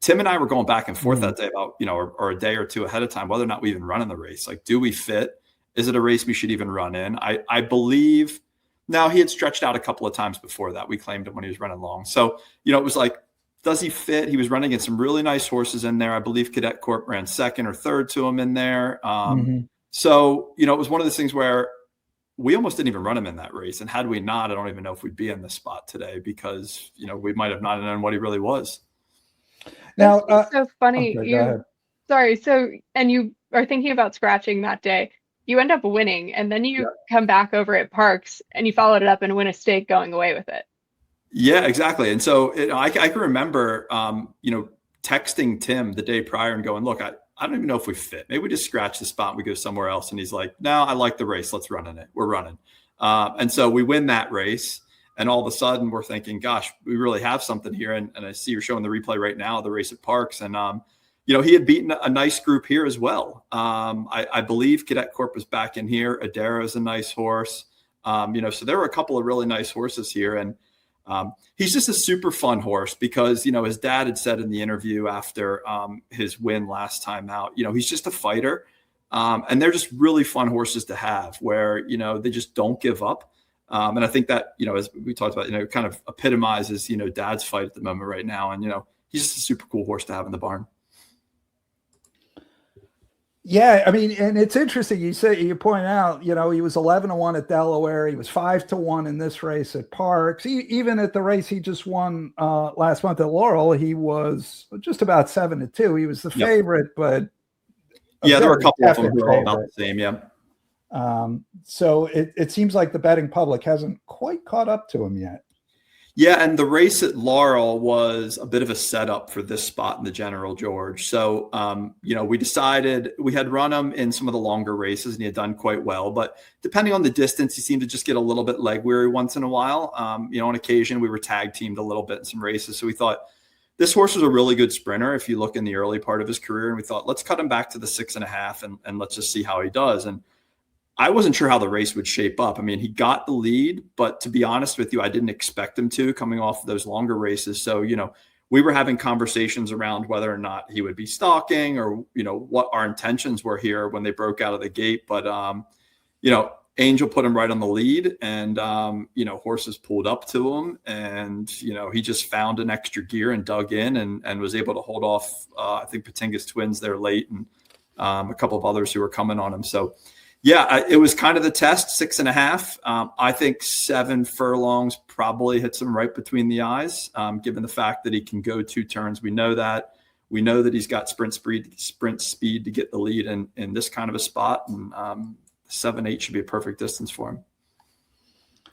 Tim and I were going back and forth that day about, or a day or two ahead of time, whether or not we even run in the race. Like, do we fit? Is it a race we should even run in? I believe now he had stretched out a couple of times before that. We claimed him when he was running long. So, it was like, does he fit? He was running against some really nice horses in there. I believe Cadet Corp ran second or third to him in there. So, it was one of those things where we almost didn't even run him in that race. And had we not, I don't even know if we'd be in this spot today because, we might have not known what he really was. Now, it's so funny. Sorry. So, and you are thinking about scratching that day. You end up winning, and then you come back over at Parks and you followed it up and win a stake going away with it. Yeah, exactly. And so I can remember, texting Tim the day prior and going, look, I don't even know if we fit. Maybe we just scratch the spot and we go somewhere else. And he's like, no, I like the race. Let's run in it. We're running. And so we win that race. And all of a sudden we're thinking, gosh, we really have something here. And I see you're showing the replay right now, the race at Parks. And, he had beaten a nice group here as well. I believe Cadet Corp was back in here. Adara is a nice horse. So there were a couple of really nice horses here. And he's just a super fun horse because, his dad had said in the interview after his win last time out, he's just a fighter. And they're just really fun horses to have where, they just don't give up. And I think that, as we talked about, kind of epitomizes, dad's fight at the moment right now. And, he's just a super cool horse to have in the barn. Yeah, I mean, and it's interesting. You point out, he was 11-1 at Delaware. He was 5-1 in this race at Parks. Even at the race he just won last month at Laurel, he was just about 7-2. He was the favorite, but there were a couple of them who were all about the same. Yeah. So it seems like the betting public hasn't quite caught up to him yet. Yeah, and the race at Laurel was a bit of a setup for this spot in the General George. So, we decided we had run him in some of the longer races, and he had done quite well. But depending on the distance, he seemed to just get a little bit leg weary once in a while. On occasion, we were tag teamed a little bit in some races. So we thought this horse was a really good sprinter if you look in the early part of his career. And we thought, let's cut him back to the 6.5 and let's just see how he does. And I wasn't sure how the race would shape up. I mean, he got the lead, but to be honest with you, I didn't expect him to coming off of those longer races. So, we were having conversations around whether or not he would be stalking or, what our intentions were here when they broke out of the gate. But, Angel put him right on the lead and, horses pulled up to him and, he just found an extra gear and dug in and was able to hold off, I think Patinga's twins there late and a couple of others who were coming on him. So, yeah, it was kind of the test, 6.5. I think 7 furlongs probably hits him right between the eyes, given the fact that he can go 2 turns. We know that. We know that he's got sprint speed to get the lead in this kind of a spot. And 7-8 should be a perfect distance for him.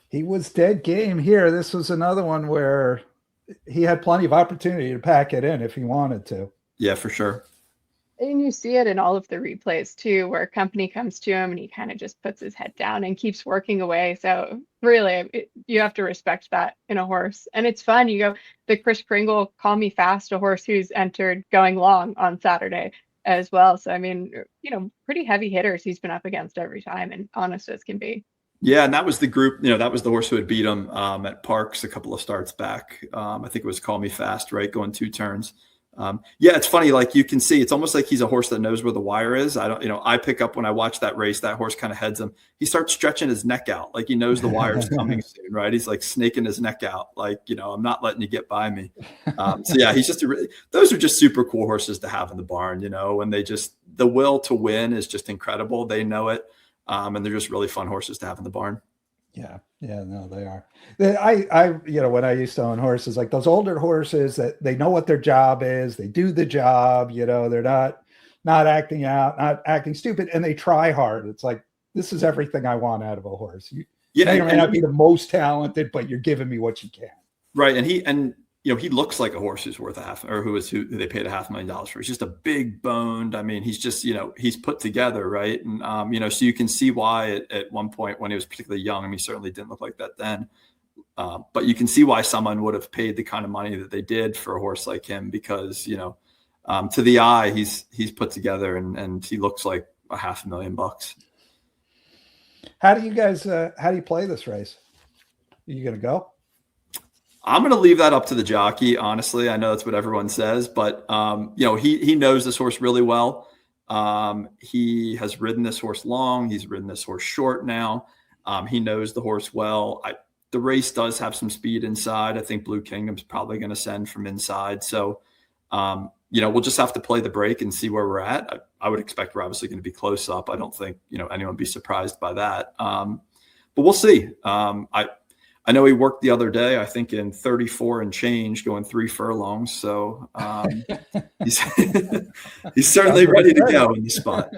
He was dead game here. This was another one where he had plenty of opportunity to pack it in if he wanted to. Yeah, for sure. And you see it in all of the replays too, where company comes to him and he kind of just puts his head down and keeps working away. So really, you have to respect that in a horse. And it's fun. You go, the Chris Pringle Call Me Fast, a horse who's entered going long on Saturday as well. So, I mean, pretty heavy hitters he's been up against every time, and honest as can be. Yeah, and that was the group, that was the horse who had beat him at Parks a couple of starts back. I think it was Call Me Fast, right? Going 2 turns. Yeah, it's funny. Like you can see, it's almost like he's a horse that knows where the wire is. I pick up when I watch that race, that horse kind of heads him. He starts stretching his neck out. Like he knows the wire's coming soon, right? He's like snaking his neck out. Like, I'm not letting you get by me. So yeah, he's just those are just super cool horses to have in the barn, and the will to win is just incredible. They know it. And they're just really fun horses to have in the barn. Yeah, no, they are. I when I used to own horses, like those older horses that they know what their job is, they do the job, they're not acting out, not acting stupid, and they try hard. It's like, this is everything I want out of a horse. You may or may not be the most talented, but you're giving me what you can. Right, and he looks like a horse who's worth who they paid $500,000 for. He's just a big boned. I mean, he's just, he's put together, right? And, so you can see why at one point when he was particularly young, I mean, he certainly didn't look like that then. But you can see why someone would have paid the kind of money that they did for a horse like him, because, to the eye, he's put together and he looks like $500,000. How do you play this race? Are you going to go? I'm going to leave that up to the jockey. Honestly, I know that's what everyone says, but he knows this horse really well. He has ridden this horse long. He's ridden this horse short now. He knows the horse well. The race does have some speed inside. I think Blue Kingdom's probably going to send from inside. So, we'll just have to play the break and see where we're at. I would expect we're obviously going to be close up. I don't think, anyone would be surprised by that. But we'll see. I know he worked the other day, I think in 34 and change, going 3 furlongs. So he's certainly ready to go in the spot.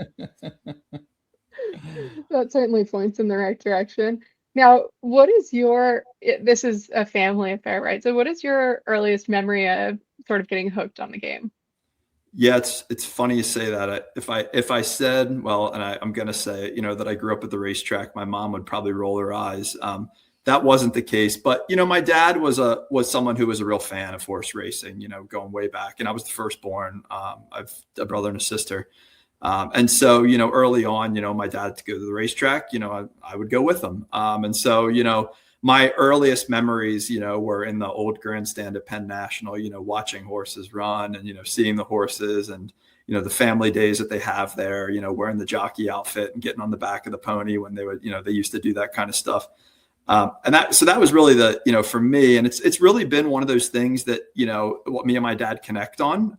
That certainly points in the right direction. Now, this is a family affair, right? So what is your earliest memory of sort of getting hooked on the game? Yeah, it's funny you say that. If I said, well, and I'm going to say, that I grew up at the racetrack, my mom would probably roll her eyes. That wasn't the case, but my dad was someone who was a real fan of horse racing, going way back, and I was the firstborn. I've a brother and a sister, and so early on, my dad to go to the racetrack, I would go with him, and so my earliest memories, were in the old grandstand at Penn National, watching horses run and seeing the horses and the family days that they have there, wearing the jockey outfit and getting on the back of the pony when they would, they used to do that kind of stuff. And that was really for me, and it's really been one of those things that, what me and my dad connect on.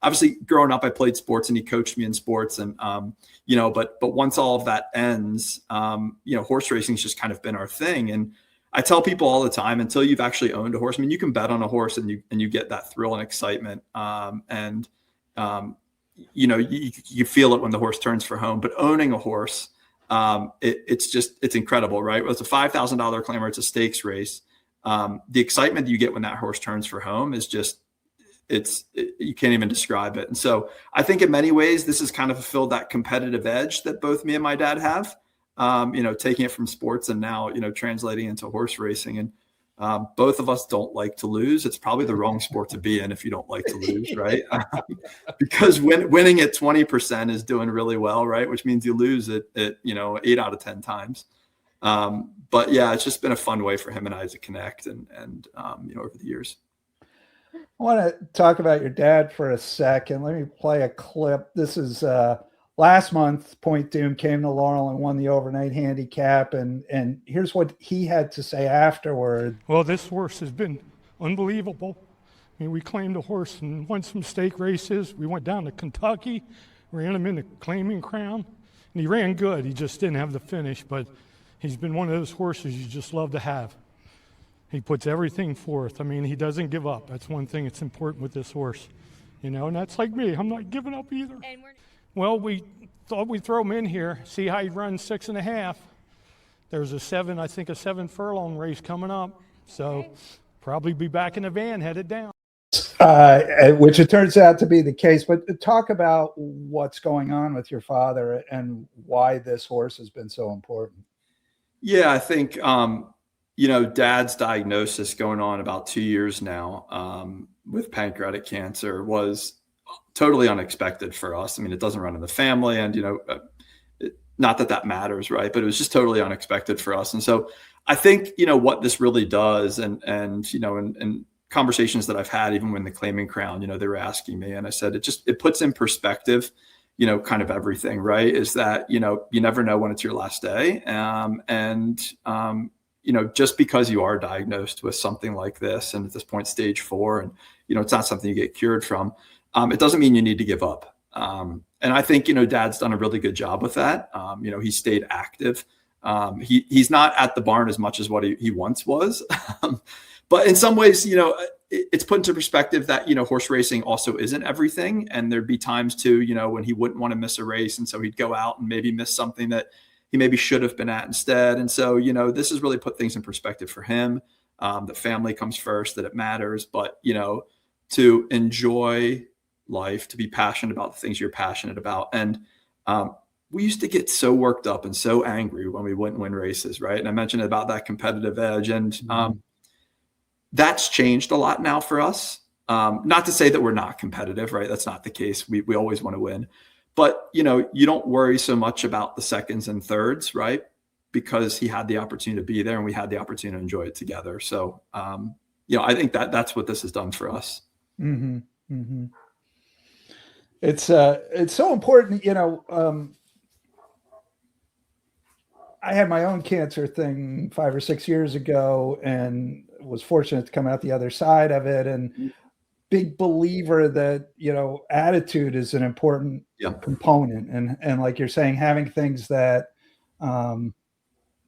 Obviously growing up, I played sports and he coached me in sports and, but once all of that ends, horse racing has just kind of been our thing. And I tell people all the time, until you've actually owned a horse, I mean, you can bet on a horse and you get that thrill and excitement. You feel it when the horse turns for home, but owning a horse, it's incredible, right? Well, it's a $5,000 claim, or it's a stakes race. The excitement that you get when that horse turns for home is just, you can't even describe it. And so I think in many ways, this has kind of fulfilled that competitive edge that both me and my dad have, taking it from sports and now, translating into horse racing. And both of us don't like to lose. It's probably the wrong sport to be in if you don't like to lose, right? Because winning at 20% is doing really well, right? Which means you lose it 8 out of 10 times. But yeah, it's just been a fun way for him and I to connect and over the years. I want to talk about your dad for a second. Let me play a clip. This is last month. Point Dume came to Laurel and won the overnight handicap, and here's what he had to say afterward. Well, this horse has been unbelievable. I mean, we claimed a horse and won some stake races. We went down to Kentucky, ran him in the claiming crown, and he ran good. He just didn't have the finish, but he's been one of those horses you just love to have. He puts everything forth. I mean, he doesn't give up. That's one thing that's important with this horse, and that's like me. I'm not giving up either. Well, we thought we'd throw him in here, see how he runs 6.5. There's a 7 furlong race coming up, so probably be back in the van headed down. Which it turns out to be the case. But talk about what's going on with your father and why this horse has been so important. Yeah, I think, Dad's diagnosis going on about 2 years now with pancreatic cancer was totally unexpected for us. I mean, it doesn't run in the family, and, not that that matters, right? But it was just totally unexpected for us. And so I think, what this really does, and conversations that I've had, even when the Claiming Crown, they were asking me, and I said, it puts in perspective, kind of everything, right? Is that, you never know when it's your last day. Just because you are diagnosed with something like this, and at this point, stage 4, and, it's not something you get cured from, it doesn't mean you need to give up. And I think, Dad's done a really good job with that. He stayed active. He's not at the barn as much as what he once was. But in some ways, it's put into perspective that, horse racing also isn't everything. And there'd be times too, when he wouldn't want to miss a race. And so he'd go out and maybe miss something that he maybe should have been at instead. And so, this has really put things in perspective for him. That family comes first, that it matters, but, to enjoy life, to be passionate about the things you're passionate about. And we used to get so worked up and so angry when we wouldn't win races, right? And I mentioned about that competitive edge, and that's changed a lot now for us. Not to say that we're not competitive, right? That's not the case. We always want to win. But, you don't worry so much about the seconds and thirds, right? Because he had the opportunity to be there, and we had the opportunity to enjoy it together. So, I think that's what this has done for us. Mm-hmm. Mm-hmm. It's so important, I had my own cancer thing 5 or 6 years ago, and was fortunate to come out the other side of it. And big believer that, attitude is an important component. And like you're saying, having things that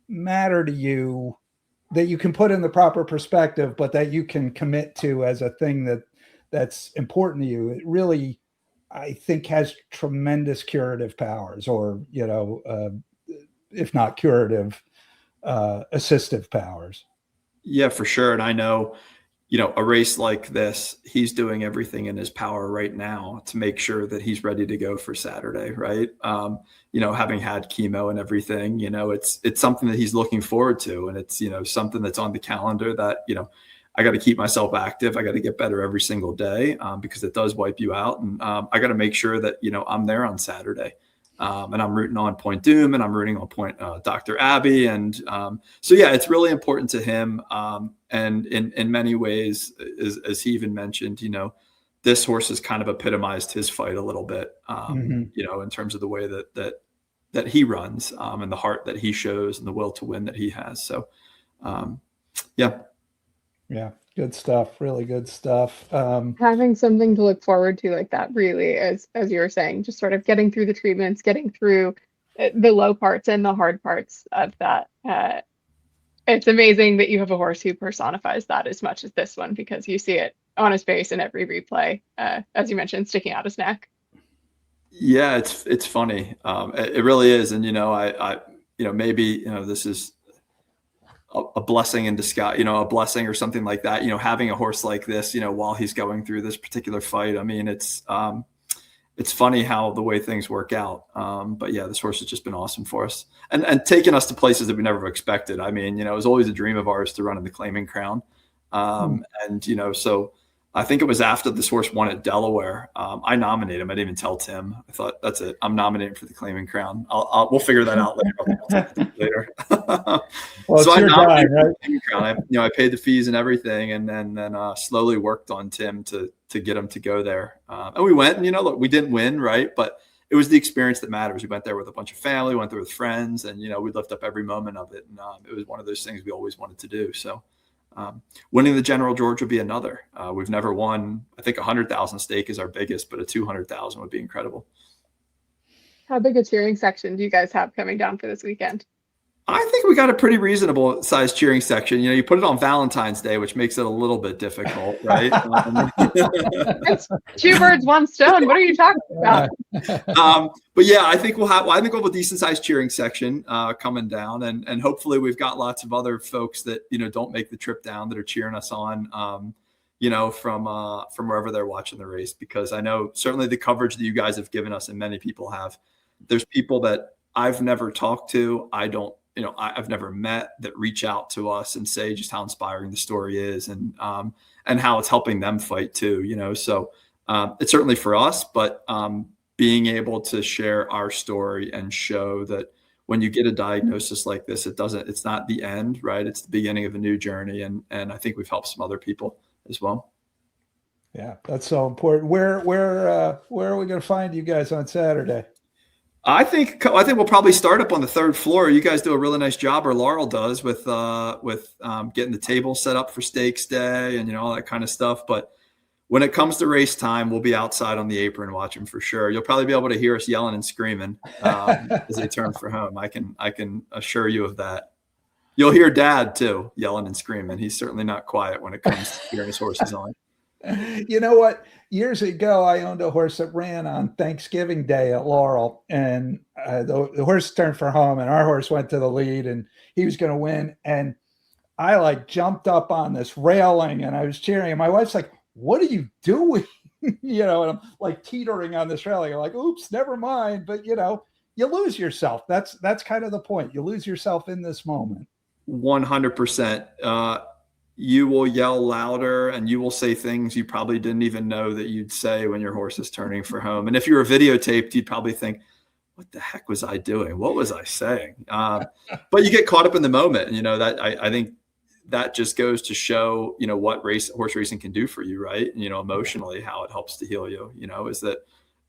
matter to you, that you can put in the proper perspective, but that you can commit to as a thing that's important to you. It really, I think, has tremendous curative powers, or, if not curative, assistive powers. Yeah, for sure. And I know, a race like this, he's doing everything in his power right now to make sure that he's ready to go for Saturday, right? Having had chemo and everything, it's something that he's looking forward to. And it's, something that's on the calendar that, I got to keep myself active. I got to get better every single day because it does wipe you out. And I got to make sure that, I'm there on Saturday. And I'm rooting on Point Dume, and I'm rooting on Dr. Abbey. And so, yeah, it's really important to him. And in many ways, as he even mentioned, this horse has kind of epitomized his fight a little bit, in terms of the way that he runs, and the heart that he shows, and the will to win that he has. So, yeah. Yeah, good stuff. Really good stuff. Having something to look forward to like that, really, as you were saying, just sort of getting through the treatments, getting through the low parts and the hard parts of that. It's amazing that you have a horse who personifies that as much as this one, because you see it on his face in every replay, as you mentioned, sticking out his neck. Yeah, it's funny. It really is. And, I maybe, this is a blessing in disguise, a blessing or something like that, having a horse like this, while he's going through this particular fight. I mean, it's funny how the way things work out. But yeah, this horse has just been awesome for us, and taking us to places that we never expected. I mean, it was always a dream of ours to run in the Claiming Crown. And, so I think it was after this horse won at Delaware. I nominated him. I didn't even tell Tim. I thought, that's it. I'm nominating for the Claiming Crown. We'll figure that out later. Well, so I nominated guy, right? the Claiming Crown. I paid the fees and everything, and then slowly worked on Tim to get him to go there. And we went, and look, we didn't win, right? But it was the experience that matters. We went there with a bunch of family, went there with friends, and we lift up every moment of it. And it was one of those things we always wanted to do. So. Winning the General George would be another. We've never won. I think 100,000 stake is our biggest, but a 200,000 would be incredible. How big a cheering section do you guys have coming down for this weekend? I think we got a pretty reasonable sized cheering section. You put it on Valentine's Day, which makes it a little bit difficult, right? It's 2 birds, 1 stone. What are you talking about? But yeah, I think we'll have a decent sized cheering section coming down, and hopefully we've got lots of other folks that don't make the trip down that are cheering us on. from wherever they're watching the race, because I know certainly the coverage that you guys have given us, and many people have, there's people that I've never talked to, I've never met, that reach out to us and say just how inspiring the story is, and how it's helping them fight too, so it's certainly for us, but being able to share our story and show that when you get a diagnosis like this, it's not the end, right? It's the beginning of a new journey. And I think we've helped some other people as well. Yeah, that's so important. Where are we going to find you guys on Saturday? I think we'll probably start up on the third floor. You guys do a really nice job, or Laurel does, with getting the table set up for stakes day and all that kind of stuff. But when it comes to race time, we'll be outside on the apron watching for sure. You'll probably be able to hear us yelling and screaming as they turn for home. I can assure you of that. You'll hear Dad too yelling and screaming. He's certainly not quiet when it comes to hearing his horses on. You know what? Years ago, I owned a horse that ran on Thanksgiving Day at Laurel, and the horse turned for home, and our horse went to the lead, and he was going to win. And I jumped up on this railing, and I was cheering. And my wife's like, "What are you doing?" And I'm teetering on this railing. I'm like, "Oops, never mind." But you lose yourself. That's kind of the point. You lose yourself in this moment. 100%. You will yell louder, and you will say things you probably didn't even know that you'd say when your horse is turning for home. And if you were videotaped, you'd probably think, what the heck was I doing? What was I saying? But you get caught up in the moment. And, that I think that just goes to show, what horse racing can do for you, right? Emotionally, how it helps to heal you, is that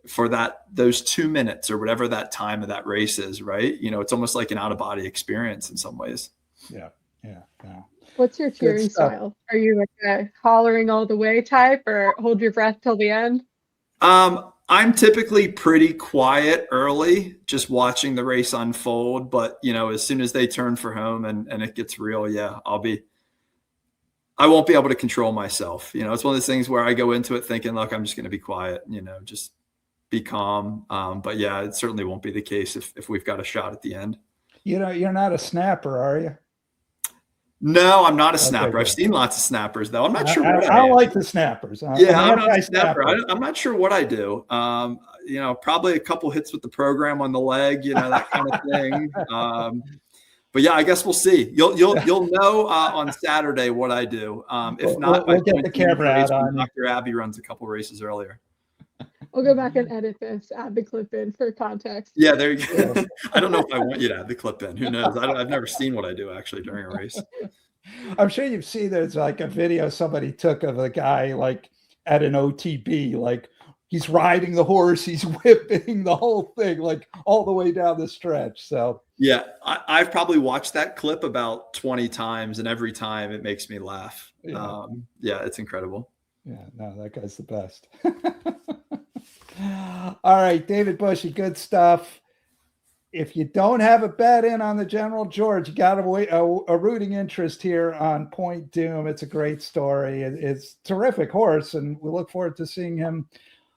for those 2 minutes or whatever that time of that race is, right? It's almost like an out-of-body experience in some ways. Yeah. What's your cheering style? Are you like a hollering all the way type, or hold your breath till the end? I'm typically pretty quiet early, just watching the race unfold. But, as soon as they turn for home and it gets real, yeah, I won't be able to control myself. It's one of those things where I go into it thinking, look, I'm just going to be quiet, just be calm. But yeah, it certainly won't be the case if we've got a shot at the end. You're not a snapper, are you? No, I'm not a snapper. I've seen lots of snappers, though. I'm not sure what I don't like the snappers. I'm not a snapper. I'm not sure what I do. Probably a couple hits with the program on the leg, that kind of thing. But yeah, I guess we'll see. You'll know on Saturday what I do. If not, we'll get the camera out on. Dr. Abby runs a couple races earlier. We'll go back and edit this, add the clip in for context. Yeah, there you go. I don't know if I want you to add the clip in. Who knows? I've never seen what I do actually during a race. I'm sure you've seen there's a video somebody took of a guy at an OTB, he's riding the horse, he's whipping the whole thing, all the way down the stretch. So yeah, I've probably watched that clip about 20 times, and every time it makes me laugh. Yeah, it's incredible. Yeah, no, that guy's the best. All right, David Bushey, good stuff. If you don't have a bet in on the General George, you got a rooting interest here on Point Dume. It's a great story. It's a terrific horse, and we look forward to seeing him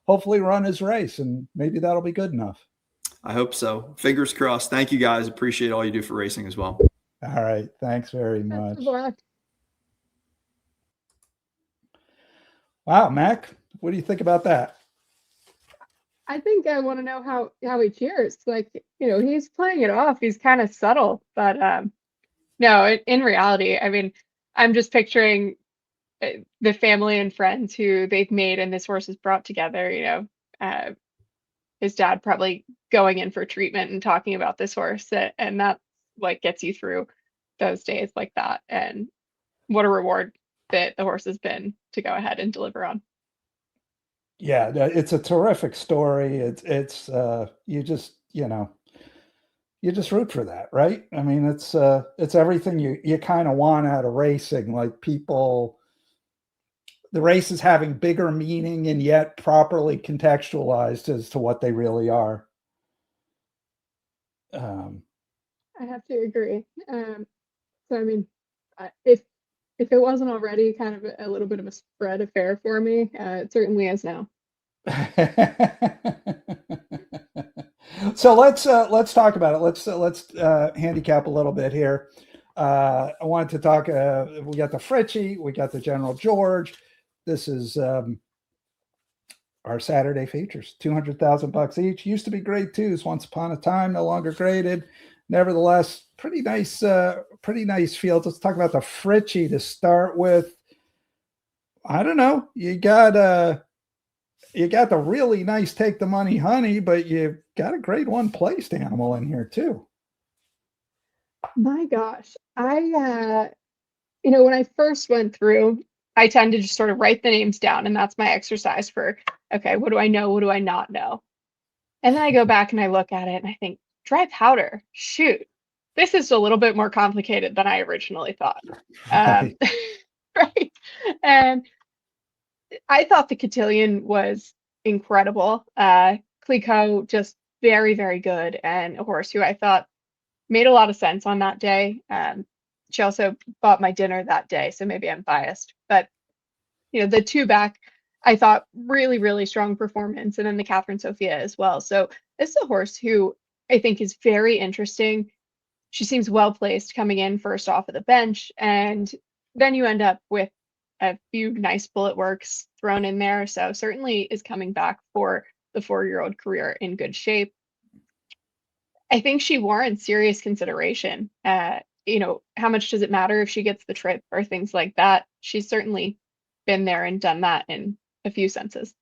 hopefully run his race, and maybe that'll be good enough. I hope so. Fingers crossed. Thank you, guys. Appreciate all you do for racing as well. All right. Thanks very much. Wow, Mac, what do you think about that? I think I want to know how he cheers. He's playing it off. He's kind of subtle, but no, in reality, I mean, I'm just picturing the family and friends who they've made and this horse has brought together. His dad probably going in for treatment and talking about this horse, and that gets you through those days like that. And what a reward that the horse has been to go ahead and deliver on. Yeah, it's a terrific story. It's you just root for that, right? I mean, it's everything you kind of want out of racing. The race is having bigger meaning and yet properly contextualized as to what they really are. I have to agree. So I mean, if it wasn't already kind of a little bit of a spread affair for me, it certainly is now. So let's talk about it. Let's handicap a little bit here. I wanted to talk. We got the Fritchie, we got the General George. This is our Saturday features, $200,000 each. Used to be grade twos once upon a time, no longer graded. Nevertheless, pretty nice field. Let's talk about the Fritchie to start with. I don't know. You got the really nice Take the Money Honey, but you've got a grade one placed animal in here too. My gosh. When I first went through, I tend to just sort of write the names down, and that's my exercise for, okay, what do I know? What do I not know? And then I go back and I look at it and I think, dry powder, shoot, this is a little bit more complicated than I originally thought. Right. Right. And I thought the cotillion was incredible. Clico, just very, very good, and a horse who I thought made a lot of sense on that day. She also bought my dinner that day, so maybe I'm biased. But, the two back, I thought really, really strong performance, and then the Catherine Sophia as well. So this is a horse who I think is very interesting. She seems well placed coming in first off of the bench, and then you end up with a few nice bullet works thrown in there. So certainly is coming back for the 4-year-old career in good shape. I think she warrants serious consideration. How much does it matter if she gets the trip or things like that? She's certainly been there and done that in a few senses.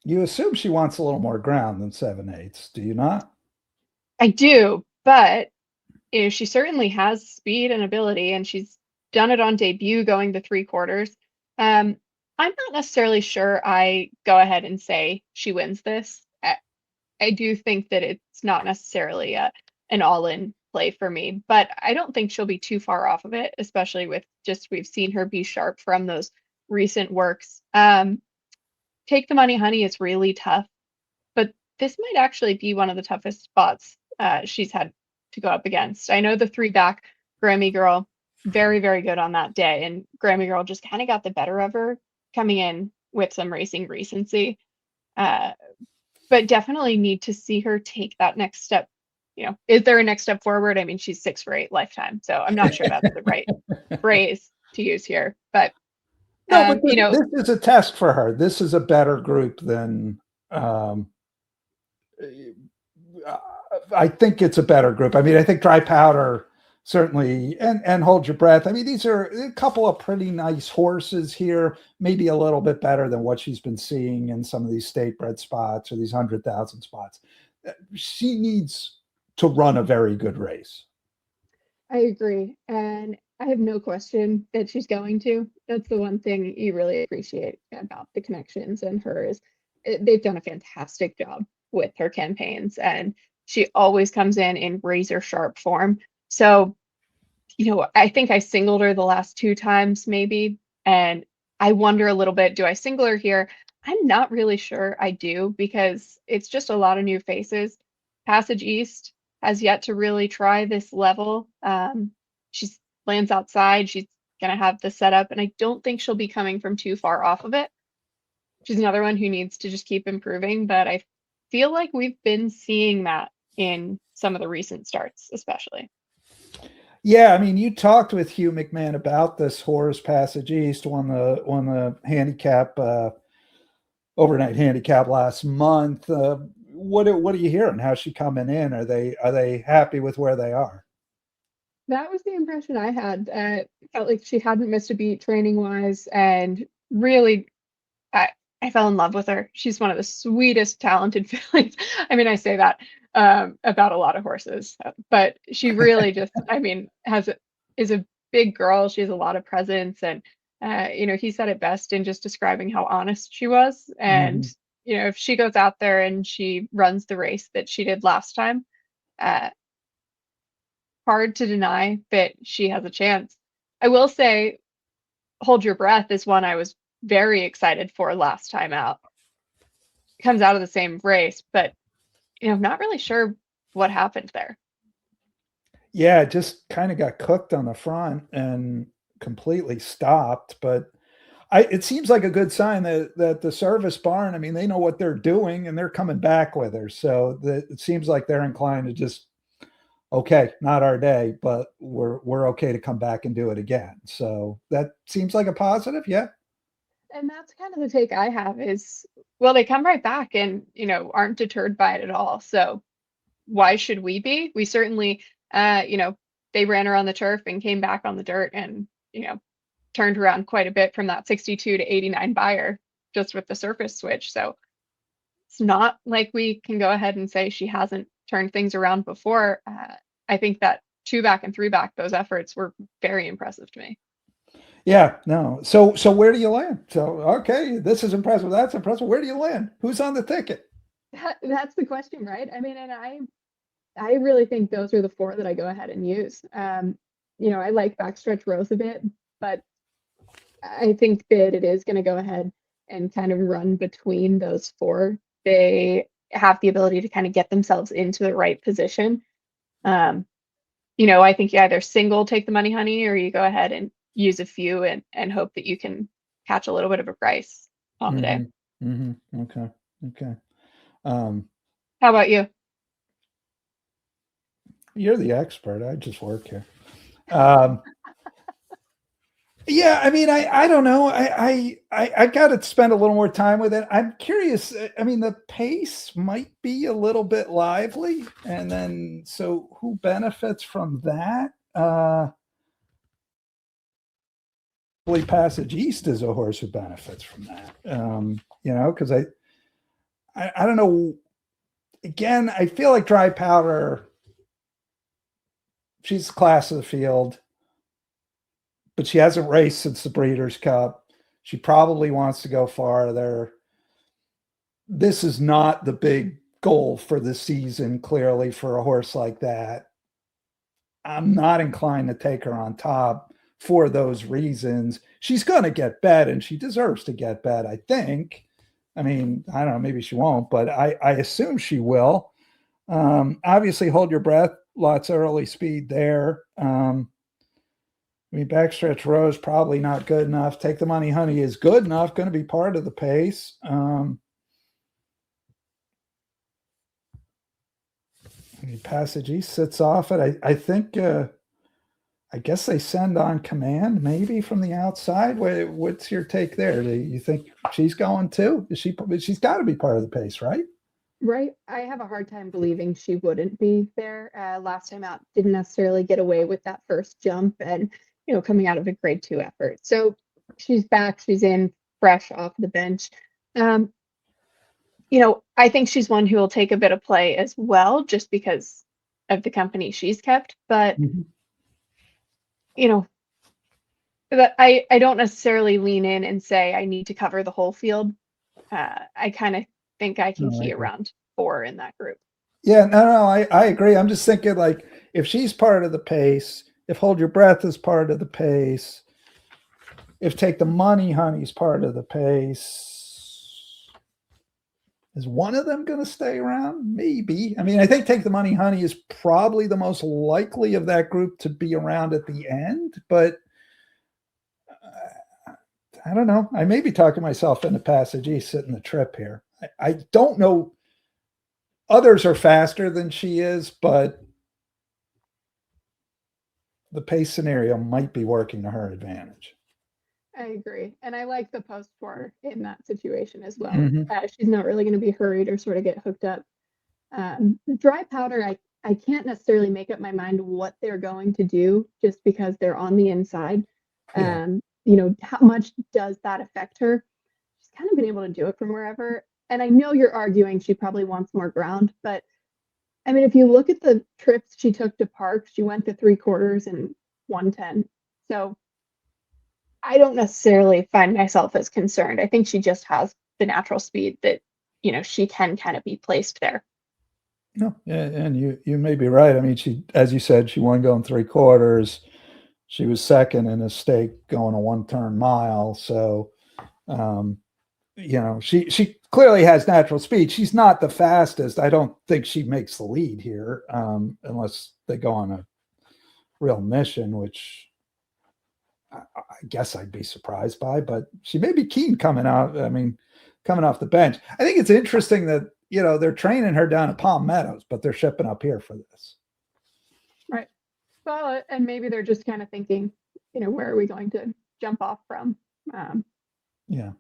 You assume she wants a little more ground than 7/8, do you not? I do, but she certainly has speed and ability, and she's done it on debut going the 3/4. I'm not necessarily sure I go ahead and say she wins this. I do think that it's not necessarily an all-in play for me, but I don't think she'll be too far off of it, especially with just we've seen her be sharp from those recent works. Take the Money Honey is really tough, but this might actually be one of the toughest spots she's had to go up against. I know the 3-back Grammy Girl, very, very good on that day, and Grammy Girl just kind of got the better of her coming in with some racing recency. But definitely need to see her take that next step. Is there a next step forward? I mean, she's 6 for 8 lifetime, so I'm not sure that's the right phrase to use here. But no, but this is a test for her. This is a better group than I think it's a better group. I mean, I think Dry Powder certainly, and Hold Your Breath. I mean, these are a couple of pretty nice horses here, maybe a little bit better than what she's been seeing in some of these state bred spots or these 100,000 spots. She needs to run a very good race. I agree. And I have no question that she's going to. That's the one thing you really appreciate about the connections and her is they've done a fantastic job with her campaigns, and she always comes in razor sharp form. So, I think I singled her the last 2 times maybe, and I wonder a little bit, do I single her here? I'm not really sure I do, because it's just a lot of new faces. Passage East has yet to really try this level. She lands outside. She's going to have the setup, and I don't think she'll be coming from too far off of it. She's another one who needs to just keep improving, but I feel like we've been seeing that in some of the recent starts, especially. Yeah, I mean, you talked with Hugh McMahon about this horse, Passage East, won the handicap, overnight handicap last month. What are you hearing? How's she coming in? Are they happy with where they are? That was the impression I had. Felt like she hadn't missed a beat training wise, and really, I fell in love with her. She's one of the sweetest, talented fillies. I mean, I say that about a lot of horses, but she really just, I mean, is a big girl. She has a lot of presence, and he said it best in just describing how honest she was. And if she goes out there and she runs the race that she did last time, hard to deny that she has a chance. I will say, Hold Your Breath is one I was very excited for last time out. Comes out of the same race, but I'm not really sure what happened there. Yeah, it just kind of got cooked on the front and completely stopped. But it seems like a good sign that the service barn, I mean, they know what they're doing and they're coming back with her. So it seems like they're inclined to just, okay, not our day, but we're okay to come back and do it again. So that seems like a positive. Yeah. And that's kind of the take I have is, well, they come right back and, aren't deterred by it at all. So why should we be? We certainly, they ran around the turf and came back on the dirt and, turned around quite a bit from that 62 to 89 buyer just with the surface switch. So it's not like we can go ahead and say she hasn't turned things around before. I think that 2-back and 3-back, those efforts were very impressive to me. Yeah, no. So where do you land? So, okay, this is impressive. That's impressive. Where do you land? Who's on the ticket? That's the question, right? I mean, and I really think those are the 4 that I go ahead and use. I like backstretch Rose a bit, but I think that it is going to go ahead and kind of run between those 4. They have the ability to kind of get themselves into the right position. I think you either single take the money honey or you go ahead and use a few and hope that you can catch a little bit of a price on the day. Mm-hmm. Okay. How about you? You're the expert. I just work here. Yeah, I mean, I don't know. I got to spend a little more time with it. I'm curious. I mean, the pace might be a little bit lively, and then so who benefits from that? Passage East is a horse who benefits from that. Because I don't know. Again, I feel like Dry Powder. She's the class of the field. But she hasn't raced since the Breeders' Cup. She probably wants to go farther. This is not the big goal for the season, clearly, for a horse like that. I'm not inclined to take her on top for those reasons. She's going to get bet, and she deserves to get bet, I think. I mean, I don't know, maybe she won't, but I assume she will. Obviously, Hold Your Breath, lots of early speed there. Backstretch Rose, probably not good enough. Take the Money Honey is good enough, going to be part of the pace. Passage East sits off it. I think, I guess they send On Command maybe from the outside. What's your take there? Do you think she's going too? She's got to be part of the pace, right? Right. I have a hard time believing she wouldn't be there. Last time out, didn't necessarily get away with that first jump and, coming out of a grade 2 effort. So she's back, she's in fresh off the bench. I think she's one who will take a bit of play as well, just because of the company she's kept. But, that I don't necessarily lean in and say I need to cover the whole field. I kind of think I can key around 4 in that group. Yeah, no, I agree. I'm just thinking, like, if she's part of the pace, if Hold Your Breath is part of the pace, if Take the Money Honey is part of the pace, is one of them going to stay around? Maybe. I mean, I think Take the Money Honey is probably the most likely of that group to be around at the end, but I don't know. I may be talking myself into Passage East sitting the trip here. I don't know. Others are faster than she is, but the pace scenario might be working to her advantage. I agree. And I like the post for her in that situation as well. Mm-hmm. She's not really going to be hurried or sort of get hooked up. Dry Powder, I can't necessarily make up my mind what they're going to do just because they're on the inside. Yeah. How much does that affect her? She's kind of been able to do it from wherever. And I know you're arguing she probably wants more ground, but I mean, if you look at the trips she took to Park, she went to 3/4 and 110. So I don't necessarily find myself as concerned. I think she just has the natural speed that, she can kind of be placed there. No, yeah, and you may be right. I mean, she, as you said, she won going 3/4. She was second in a stake going a 1-turn mile. So, she clearly has natural speed. She's not the fastest. I don't think she makes the lead here, unless they go on a real mission, which I guess I'd be surprised by, but she may be keen coming out. I mean, coming off the bench. I think it's interesting that, they're training her down at Palm Meadows, but they're shipping up here for this. Right. Well, and maybe they're just kind of thinking, where are we going to jump off from? Yeah.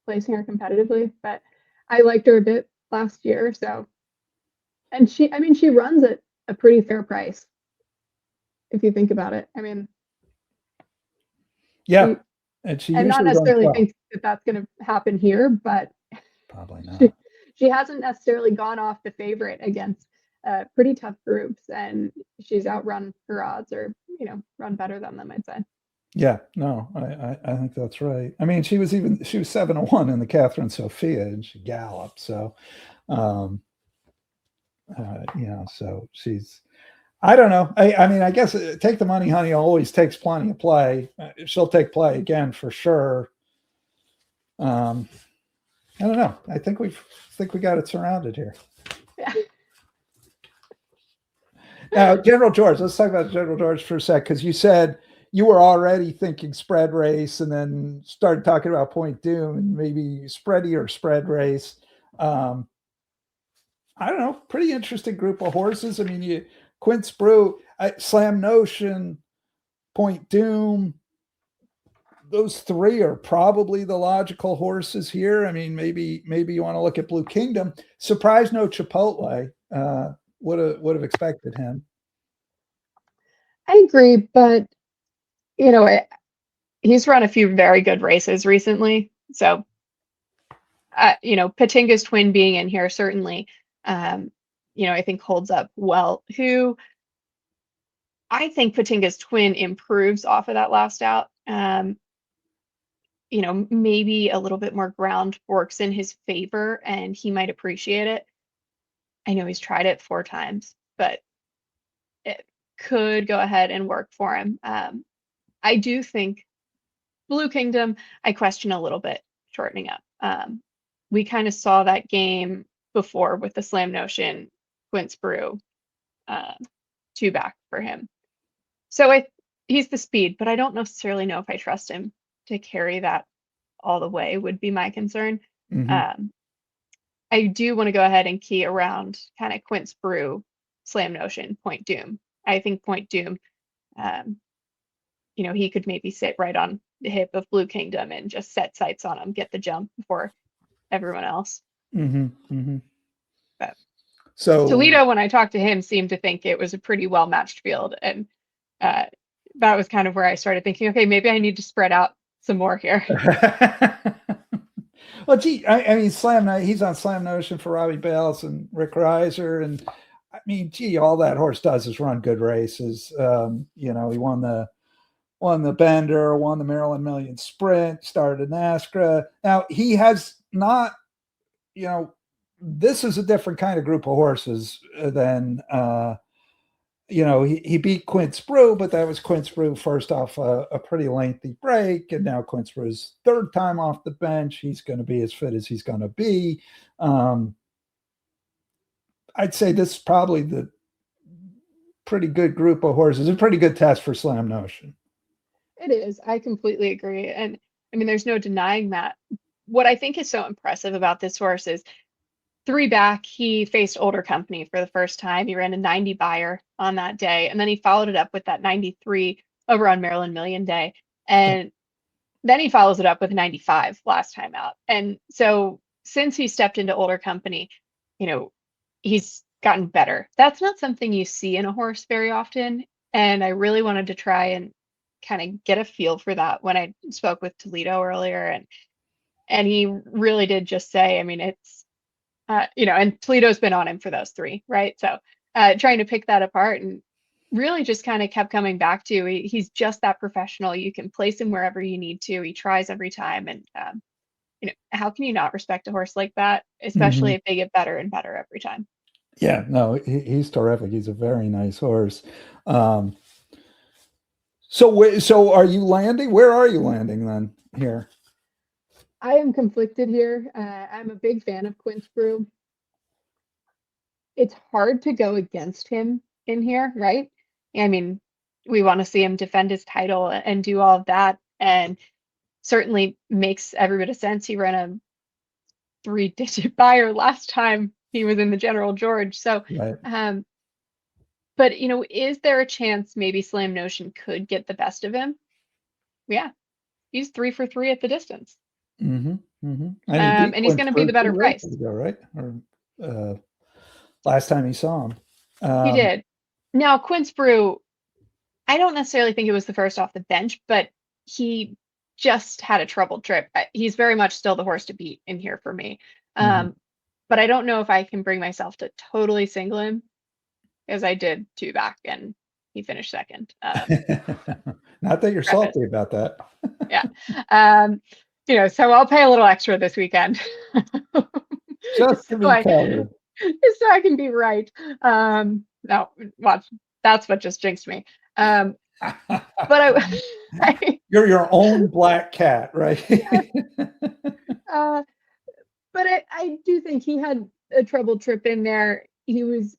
placing her competitively, but I liked her a bit last year. So, and she runs at a pretty fair price if you think about it. I mean, Yeah, and she and not usually runs necessarily well. think that that's going to happen here, but Probably not. she hasn't necessarily gone off the favorite against pretty tough groups, and she's outrun her odds, or run better than them, I'd say. Yeah, no, I think that's right. I mean, she was 7-1 in the Catherine Sophia, and she galloped. So, so she's. I don't know. I mean, I guess Take the Money, Honey always takes plenty of play. She'll take play again for sure. I don't know. I think we got it surrounded here. Yeah. Now, General George. Let's talk about General George for a sec, because you said you were already thinking spread race, and then started talking about Point Dume and maybe spready or spread race. I don't know. Pretty interesting group of horses. I mean, Quince Brew, Slam Notion, Point Dume. Those three are probably the logical horses here. I mean, maybe you want to look at Blue Kingdom. Surprise, no Chipotle. Would have expected him. I agree, but he's run a few very good races recently. So, Patinga's Twin being in here certainly, I think holds up well. Who I think Patinga's Twin improves off of that last out. Maybe a little bit more ground works in his favor, and he might appreciate it. I know he's tried it 4 times, but it could go ahead and work for him. I do think Blue Kingdom, I question a little bit shortening up. We kind of saw that game before with the Slam Notion, Quince Brew, 2 back for him. So he's the speed, but I don't necessarily know if I trust him to carry that all the way, would be my concern. Mm-hmm. I do want to go ahead and key around kind of Quince Brew, Slam Notion, Point Dume. I think Point Dume, he could maybe sit right on the hip of Blue Kingdom and just set sights on him, get the jump before everyone else. Mm-hmm. Mm-hmm. But so Toledo, when I talked to him, seemed to think it was a pretty well-matched field. And that was kind of where I started thinking, okay, maybe I need to spread out some more here. Well, gee, I mean, he's on Slam Notion for Robbie Bales and Rick Reiser, and I mean, gee, all that horse does is run good races. He won the Bender, won the Maryland Million Sprint, started in Xtra. Now he has not, this is a different kind of group of horses than. He beat Quince Brew, but that was Quince Brew first off a pretty lengthy break, and now Quince Brew's 3rd time off the bench. He's going to be as fit as he's going to be. I'd say this is probably the pretty good group of horses, a pretty good test for Slam Notion. It is. I completely agree. And I mean, there's no denying that. What I think is so impressive about this horse is 3 back, he faced older company for the first time. He ran a 90 buyer on that day, and then he followed it up with that 93 over on Maryland Million Day. And then he follows it up with 95 last time out. And so since he stepped into older company, he's gotten better. That's not something you see in a horse very often. And I really wanted to try and kind of get a feel for that when I spoke with Toledo earlier. And he really did just say, I mean, it's, and Toledo's been on him for those 3, right? So trying to pick that apart, and really just kind of kept coming back to he's just that professional. You can place him wherever you need to. He tries every time. And, how can you not respect a horse like that, especially if they get better and better every time? Yeah, no, he's terrific. He's a very nice horse. So are you landing? Where are you landing then here? I am conflicted here. I'm a big fan of Quince Brew. It's hard to go against him in here, right? I mean, we want to see him defend his title and do all of that, and certainly makes every bit of sense. He ran a 3-digit buyer last time he was in the General George. So, right. But is there a chance maybe Slam Notion could get the best of him? Yeah, he's 3 for 3 at the distance. Mm-hmm. And he's going to be the better price. Ago, right? Or last time he saw him. He did. Now, Quince Brew, I don't necessarily think it was the first off the bench, but he just had a troubled trip. He's very much still the horse to beat in here for me. But I don't know if I can bring myself to totally single him, as I did 2 back and he finished second. Not that you're salty about that. Yeah. So I'll pay a little extra this weekend. Just to be covered. So I can be right. No, watch. That's what just jinxed me. But you're your own black cat, right? But I do think he had a troubled trip in there. He was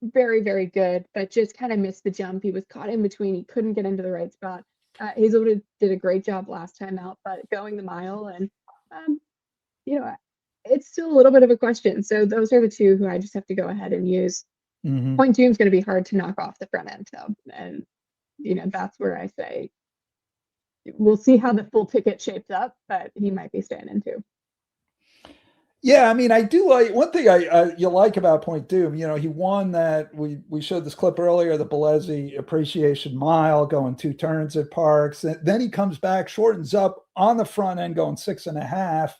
very, very good, but just kind of missed the jump. He was caught in between. He couldn't get into the right spot. Hazelwood did a great job last time out, but going the mile, and it's still a little bit of a question. So those are the two who I just have to go ahead and use. Point Dume is going to be hard to knock off the front end, though, and that's where I say we'll see how the full ticket shapes up, but he might be standing too. Yeah, I mean, I do like one thing you like about Point Dume. He won that. We showed this clip earlier, the Bellezzi Appreciation Mile, going 2 turns at Parks. And then he comes back, shortens up on the front end, going 6.5,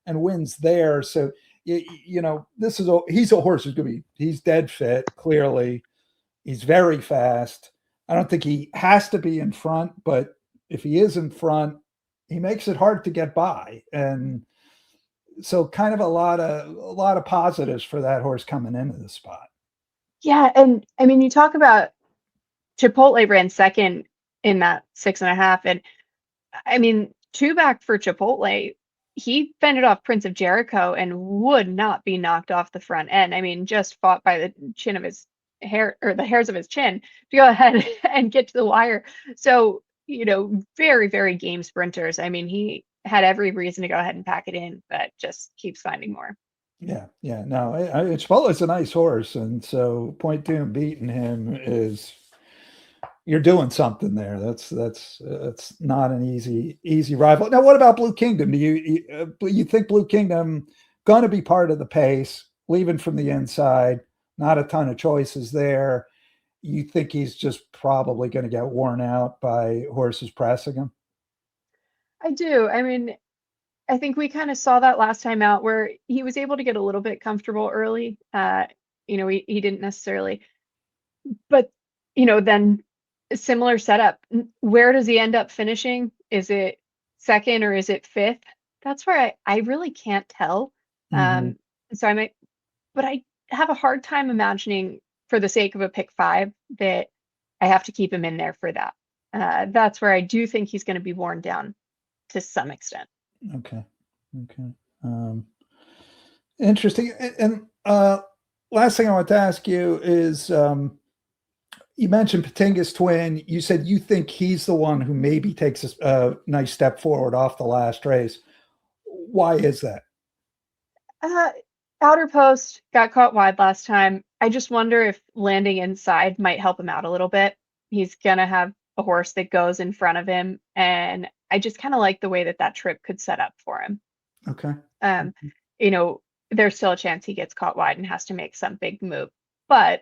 and wins there. So he's a horse he's dead fit. Clearly, he's very fast. I don't think he has to be in front, but if he is in front, he makes it hard to get by. And so kind of a lot of positives for that horse coming into the spot. Yeah. And I mean, you talk about Chipotle ran second in that 6.5. And I mean, 2 back for Chipotle, he fended off Prince of Jericho and would not be knocked off the front end. I mean, just fought by the chin of his hair, or the hairs of his chin, to go ahead and get to the wire. So, very, very game sprinters. I mean, he had every reason to go ahead and pack it in, but just keeps finding more. Yeah. No, Chipotle's a nice horse, and so Point Dume beating him you're doing something there. That's not an easy rival. Now, what about Blue Kingdom? Do you think Blue Kingdom going to be part of the pace, leaving from the inside? Not a ton of choices there. You think he's just probably going to get worn out by horses pressing him? I do. I mean, I think we kind of saw that last time out where he was able to get a little bit comfortable early. He didn't necessarily, but then a similar setup. Where does he end up finishing? Is it second or is it fifth? That's where I really can't tell. So but I have a hard time imagining, for the sake of a pick 5, that I have to keep him in there for that. That's where I do think he's going to be worn down to some extent. Okay. Interesting. And last thing I want to ask you is, you mentioned Patinga's Twin. You said you think he's the one who maybe takes a nice step forward off the last race. Why is that? Outer post, got caught wide last time. I just wonder if landing inside might help him out a little bit. He's going to have a horse that goes in front of him, and I just kind of like the way that trip could set up for him. Okay. There's still a chance he gets caught wide and has to make some big move. But,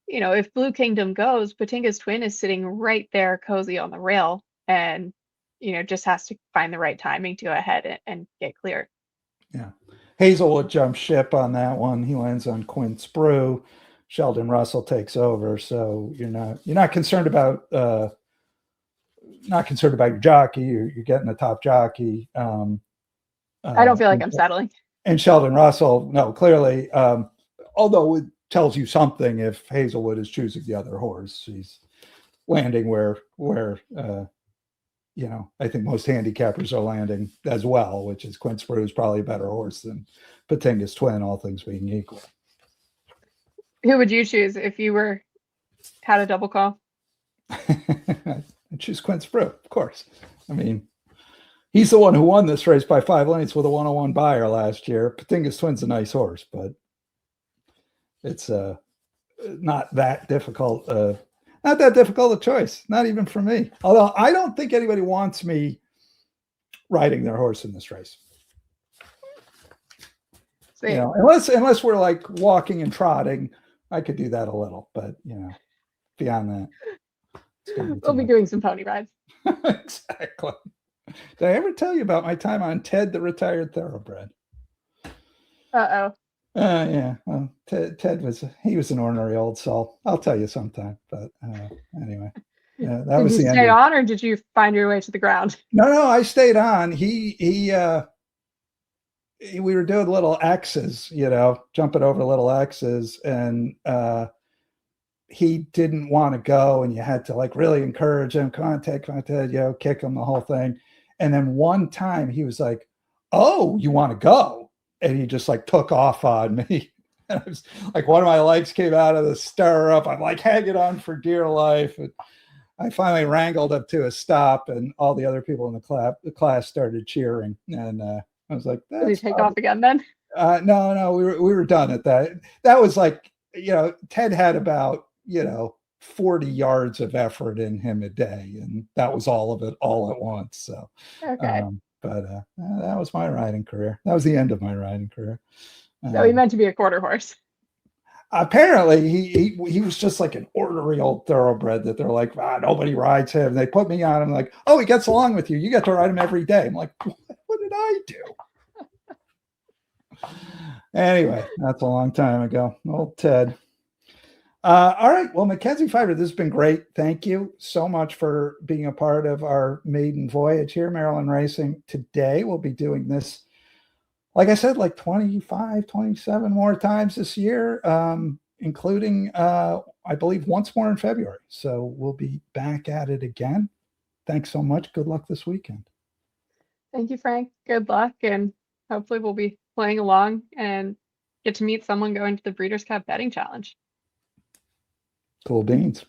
if Blue Kingdom goes, Patinga's Twin is sitting right there cozy on the rail and, just has to find the right timing to go ahead and get clear. Yeah. Hazelwood jumps ship on that one. He lands on Quince Brew. Sheldon Russell takes over. So you're not concerned about your jockey. You're getting a top jockey. I don't feel like I'm settling. And Sheldon Russell, no, clearly, although it tells you something if Hazelwood is choosing the other horse. He's landing where I think most handicappers are landing as well, which is Quince Brew is probably a better horse than Patinga's Twin, all things being equal. Who would you choose if you had a double call? I'd choose Quince Brew, of course. I mean, he's the one who won this race by 5 lengths with a 101 buyer last year. Patinga's Twin's a nice horse, but it's not that difficult. Not that difficult a choice, not even for me. Although I don't think anybody wants me riding their horse in this race. You know, unless we're like walking and trotting, I could do that a little, but you know, beyond that, we'll be doing some pony rides. Exactly. Did I ever tell you about my time on Ted the Retired Thoroughbred? Uh-oh. Yeah. Well, Ted was an ornery old soul. I'll tell you sometime. But anyway, that did was you the stay end. On, or did you find your way to the ground? No, I stayed on. We were doing little X's, you know, jumping over little X's, and he didn't want to go, and you had to like really encourage him. Come on, Ted, you know, kick him, the whole thing. And then one time he was like, "Oh, you want to go?" And he just like took off on me. And I was like, one of my legs came out of the stirrup. I'm like hanging on for dear life. And I finally wrangled up to a stop, and all the other people in the class started cheering. And I was like, did he take off again then? No, we were done at that. That was like, you know, Ted had about, you know, 40 yards of effort in him a day, and that was all of it all at once. So, okay. But that was my riding career. That was the end of my riding career. So he meant to be a quarter horse. Apparently, he was just like an ornery old thoroughbred that they're like, nobody rides him. They put me on him, like, oh, he gets along with you. You get to ride him every day. I'm like, what did I do? Anyway, that's a long time ago. Old Ted. All right. Well, Mackenzie, Pfeiffer, this has been great. Thank you so much for being a part of our maiden voyage here, Maryland Racing. Today, we'll be doing this, like I said, like 25, 27 more times this year, including, I believe, once more in February. So we'll be back at it again. Thanks so much. Good luck this weekend. Thank you, Frank. Good luck. And hopefully we'll be playing along and get to meet someone going to the Breeders' Cup betting challenge. Cool beans.